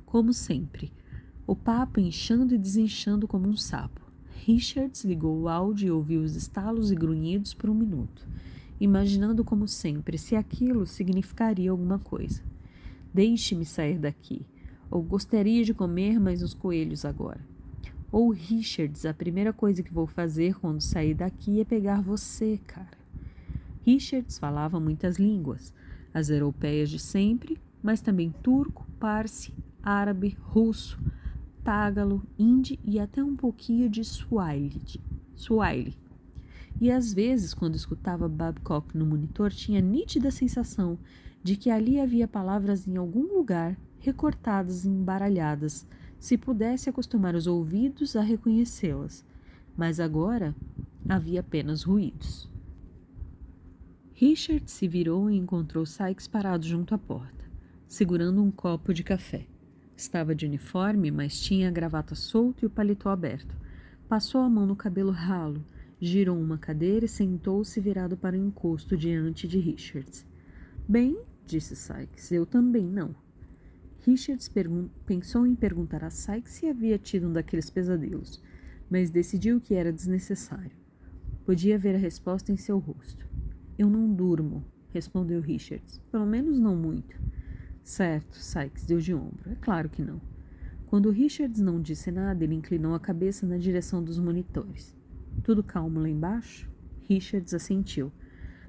como sempre, o papo inchando e desinchando como um sapo. Richards ligou o áudio e ouviu os estalos e grunhidos por um minuto, imaginando como sempre se aquilo significaria alguma coisa. Deixe-me sair daqui. Ou gostaria de comer mais uns coelhos agora. Ou Richards, a primeira coisa que vou fazer quando sair daqui é pegar você, cara. Richards falava muitas línguas, as europeias de sempre, mas também turco, parsi, árabe, russo, tágalo, hindi e até um pouquinho de Swahili. E às vezes, quando escutava Babcock no monitor, tinha a nítida sensação de que ali havia palavras em algum lugar, recortadas e embaralhadas, se pudesse acostumar os ouvidos a reconhecê-las. Mas agora havia apenas ruídos. Richard se virou e encontrou Sykes parado junto à porta, segurando um copo de café. Estava de uniforme, mas tinha a gravata solta e o paletó aberto. Passou a mão no cabelo ralo, girou uma cadeira e sentou-se virado para o encosto diante de Richards. Bem, disse Sykes, eu também não. Richards pensou em perguntar a Sykes se havia tido um daqueles pesadelos, mas decidiu que era desnecessário. Podia ver a resposta em seu rosto. Eu não durmo, respondeu Richards. Pelo menos não muito. Certo, Sykes deu de ombro. É claro que não. Quando Richards não disse nada, ele inclinou a cabeça na direção dos monitores. Tudo calmo lá embaixo? Richards assentiu.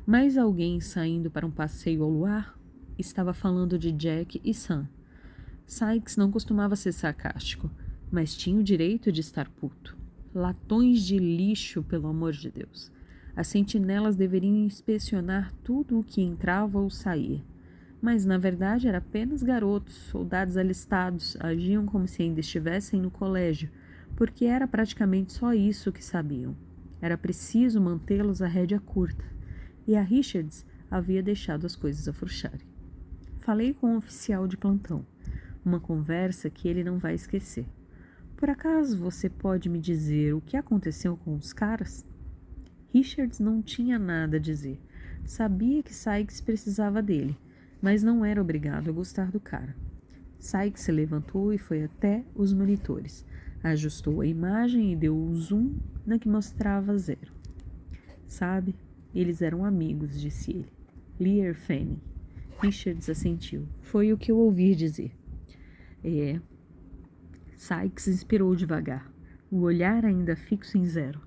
Mais alguém saindo para um passeio ao luar? Estava falando de Jack e Sam. Sykes não costumava ser sarcástico, mas tinha o direito de estar puto. Latões de lixo, pelo amor de Deus. As sentinelas deveriam inspecionar tudo o que entrava ou saía. Mas, na verdade, eram apenas garotos, soldados alistados, agiam como se ainda estivessem no colégio, porque era praticamente só isso que sabiam. Era preciso mantê-los à rédea curta. E a Richards havia deixado as coisas afrouxarem. Falei com um oficial de plantão. Uma conversa que ele não vai esquecer. Por acaso você pode me dizer o que aconteceu com os caras? Richards não tinha nada a dizer. Sabia que Sykes precisava dele, mas não era obrigado a gostar do cara. Sykes se levantou e foi até os monitores. Ajustou a imagem e deu o zoom na que mostrava 0. Sabe, eles eram amigos, disse ele. Lear Fanning. Richards assentiu. Foi o que eu ouvi dizer. É. Sykes inspirou devagar, o olhar ainda fixo em 0.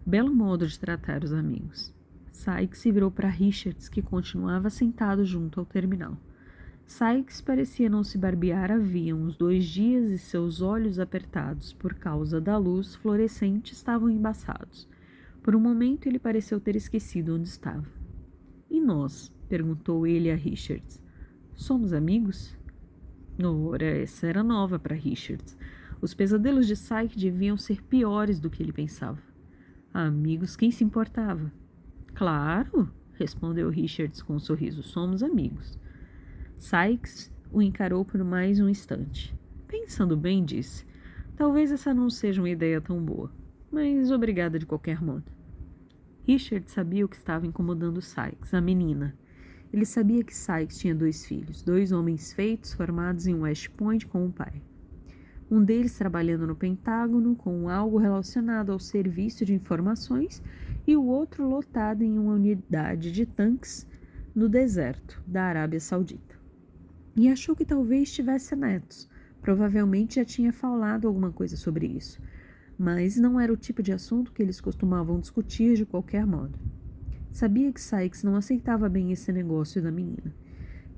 Belo modo de tratar os amigos. Sykes se virou para Richards, que continuava sentado junto ao terminal. Sykes parecia não se barbear havia uns 2 dias e seus olhos apertados por causa da luz fluorescente estavam embaçados. Por um momento ele pareceu ter esquecido onde estava. E nós? Perguntou ele a Richards. Somos amigos? Ora, essa era nova para Richards. Os pesadelos de Sykes deviam ser piores do que ele pensava. Amigos, quem se importava? Claro, respondeu Richards com um sorriso. Somos amigos. Sykes o encarou por mais um instante. Pensando bem, disse. Talvez essa não seja uma ideia tão boa, mas obrigada de qualquer modo. Richard sabia o que estava incomodando Sykes, a menina. Ele sabia que Sykes tinha 2 filhos, 2 homens feitos formados em West Point com o pai. Um deles trabalhando no Pentágono com algo relacionado ao serviço de informações e o outro lotado em uma unidade de tanques no deserto da Arábia Saudita. E achou que talvez tivesse netos. Provavelmente já tinha falado alguma coisa sobre isso, mas não era o tipo de assunto que eles costumavam discutir de qualquer modo. Sabia que Sykes não aceitava bem esse negócio da menina.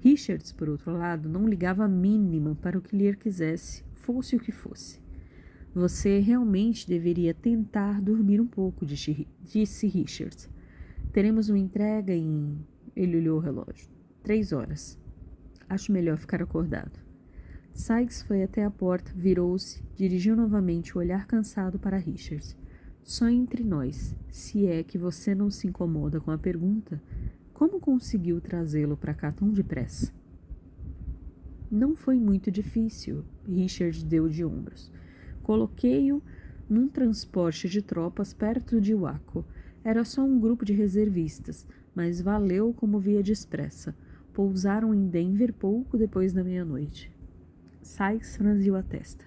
Richards, por outro lado, não ligava a mínima para o que lhe quisesse, fosse o que fosse. Você realmente deveria tentar dormir um pouco, disse Richards. Teremos uma entrega em... Ele olhou o relógio. 3 horas. Acho melhor ficar acordado. Sykes foi até a porta, virou-se, dirigiu novamente o olhar cansado para Richards. Só entre nós, se é que você não se incomoda com a pergunta, como conseguiu trazê-lo para cá tão depressa? Não foi muito difícil, Richard deu de ombros. Coloquei-o num transporte de tropas perto de Waco. Era só um grupo de reservistas, mas valeu como via de expressa. Pousaram em Denver pouco depois da meia-noite. Sykes franziu a testa.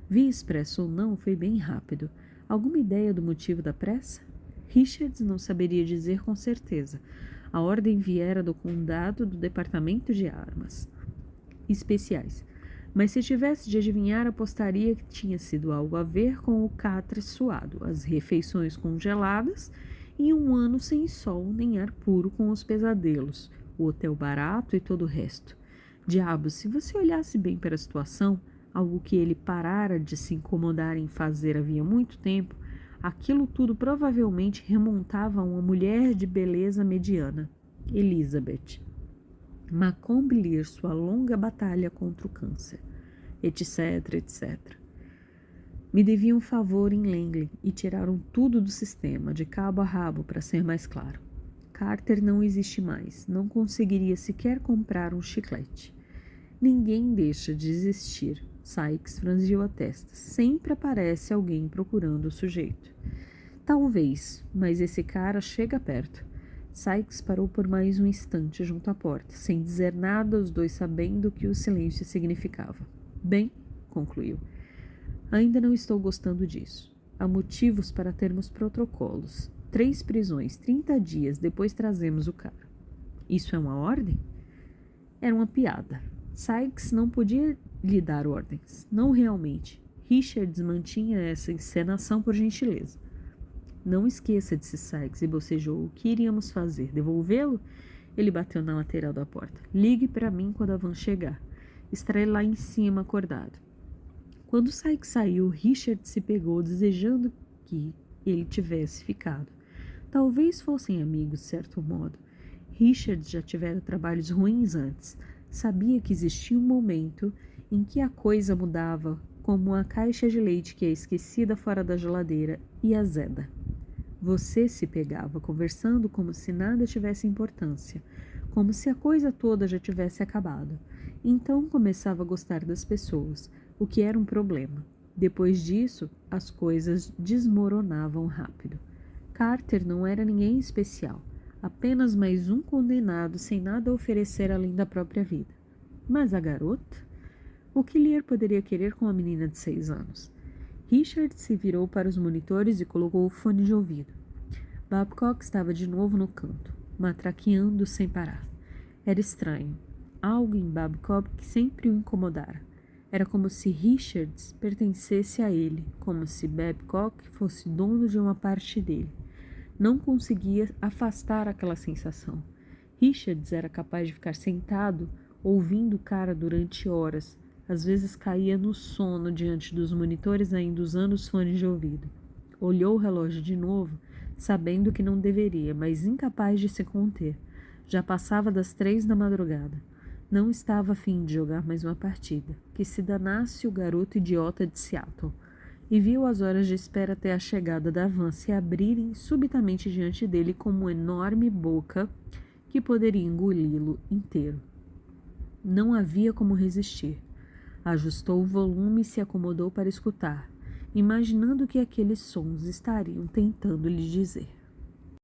Via expresso ou não, foi bem rápido. Alguma ideia do motivo da pressa? Richards não saberia dizer com certeza. A ordem viera do condado do Departamento de Armas Especiais. Mas se tivesse de adivinhar, apostaria que tinha sido algo a ver com o catre suado, as refeições congeladas e um ano sem sol nem ar puro com os pesadelos, o hotel barato e todo o resto. Diabos, se você olhasse bem para a situação, algo que ele parara de se incomodar em fazer havia muito tempo, aquilo tudo provavelmente remontava a uma mulher de beleza mediana, Elizabeth. Macomb Lear sua longa batalha contra o câncer, etc, etc. Me deviam um favor em Langley e tiraram tudo do sistema, de cabo a rabo, para ser mais claro. Carter não existe mais. Não conseguiria sequer comprar um chiclete. Ninguém deixa de existir. Sykes franziu a testa. Sempre aparece alguém procurando o sujeito. Talvez, mas esse cara chega perto. Sykes parou por mais um instante junto à porta, sem dizer nada, os dois sabendo o que o silêncio significava. Bem, concluiu, ainda não estou gostando disso. Há motivos para termos protocolos. 3 prisões, 30 dias, depois trazemos o cara. Isso é uma ordem? Era uma piada. Sykes não podia lhe dar ordens. Não realmente. Richards mantinha essa encenação por gentileza. Não esqueça, disse Sykes e bocejou. O que iríamos fazer? Devolvê-lo? Ele bateu na lateral da porta. Ligue para mim quando a van chegar. Estarei lá em cima, acordado. Quando Sykes saiu, Richard se pegou, desejando que ele tivesse ficado. Talvez fossem amigos, de certo modo. Richard já tivera trabalhos ruins antes. Sabia que existia um momento em que a coisa mudava, como a caixa de leite que é esquecida fora da geladeira e azeda. Você se pegava conversando como se nada tivesse importância, como se a coisa toda já tivesse acabado. Então começava a gostar das pessoas, o que era um problema. Depois disso, as coisas desmoronavam rápido. Carter não era ninguém especial, apenas mais um condenado sem nada a oferecer além da própria vida. Mas a garota? O que Lear poderia querer com uma menina de 6 anos? Richard se virou para os monitores e colocou o fone de ouvido. Babcock estava de novo no canto, matraqueando sem parar. Era estranho. Algo em Babcock que sempre o incomodara. Era como se Richards pertencesse a ele, como se Babcock fosse dono de uma parte dele. Não conseguia afastar aquela sensação. Richards era capaz de ficar sentado, ouvindo o cara durante horas. Às vezes caía no sono diante dos monitores ainda usando os fones de ouvido. Olhou o relógio de novo, sabendo que não deveria, mas incapaz de se conter. Já passava das 3 da madrugada. Não estava a fim de jogar mais uma partida. Que se danasse o garoto idiota de Seattle. E viu as horas de espera até a chegada da van se abrirem subitamente diante dele como uma enorme boca que poderia engoli-lo inteiro. Não havia como resistir. Ajustou o volume e se acomodou para escutar, imaginando o que aqueles sons estariam tentando lhe dizer.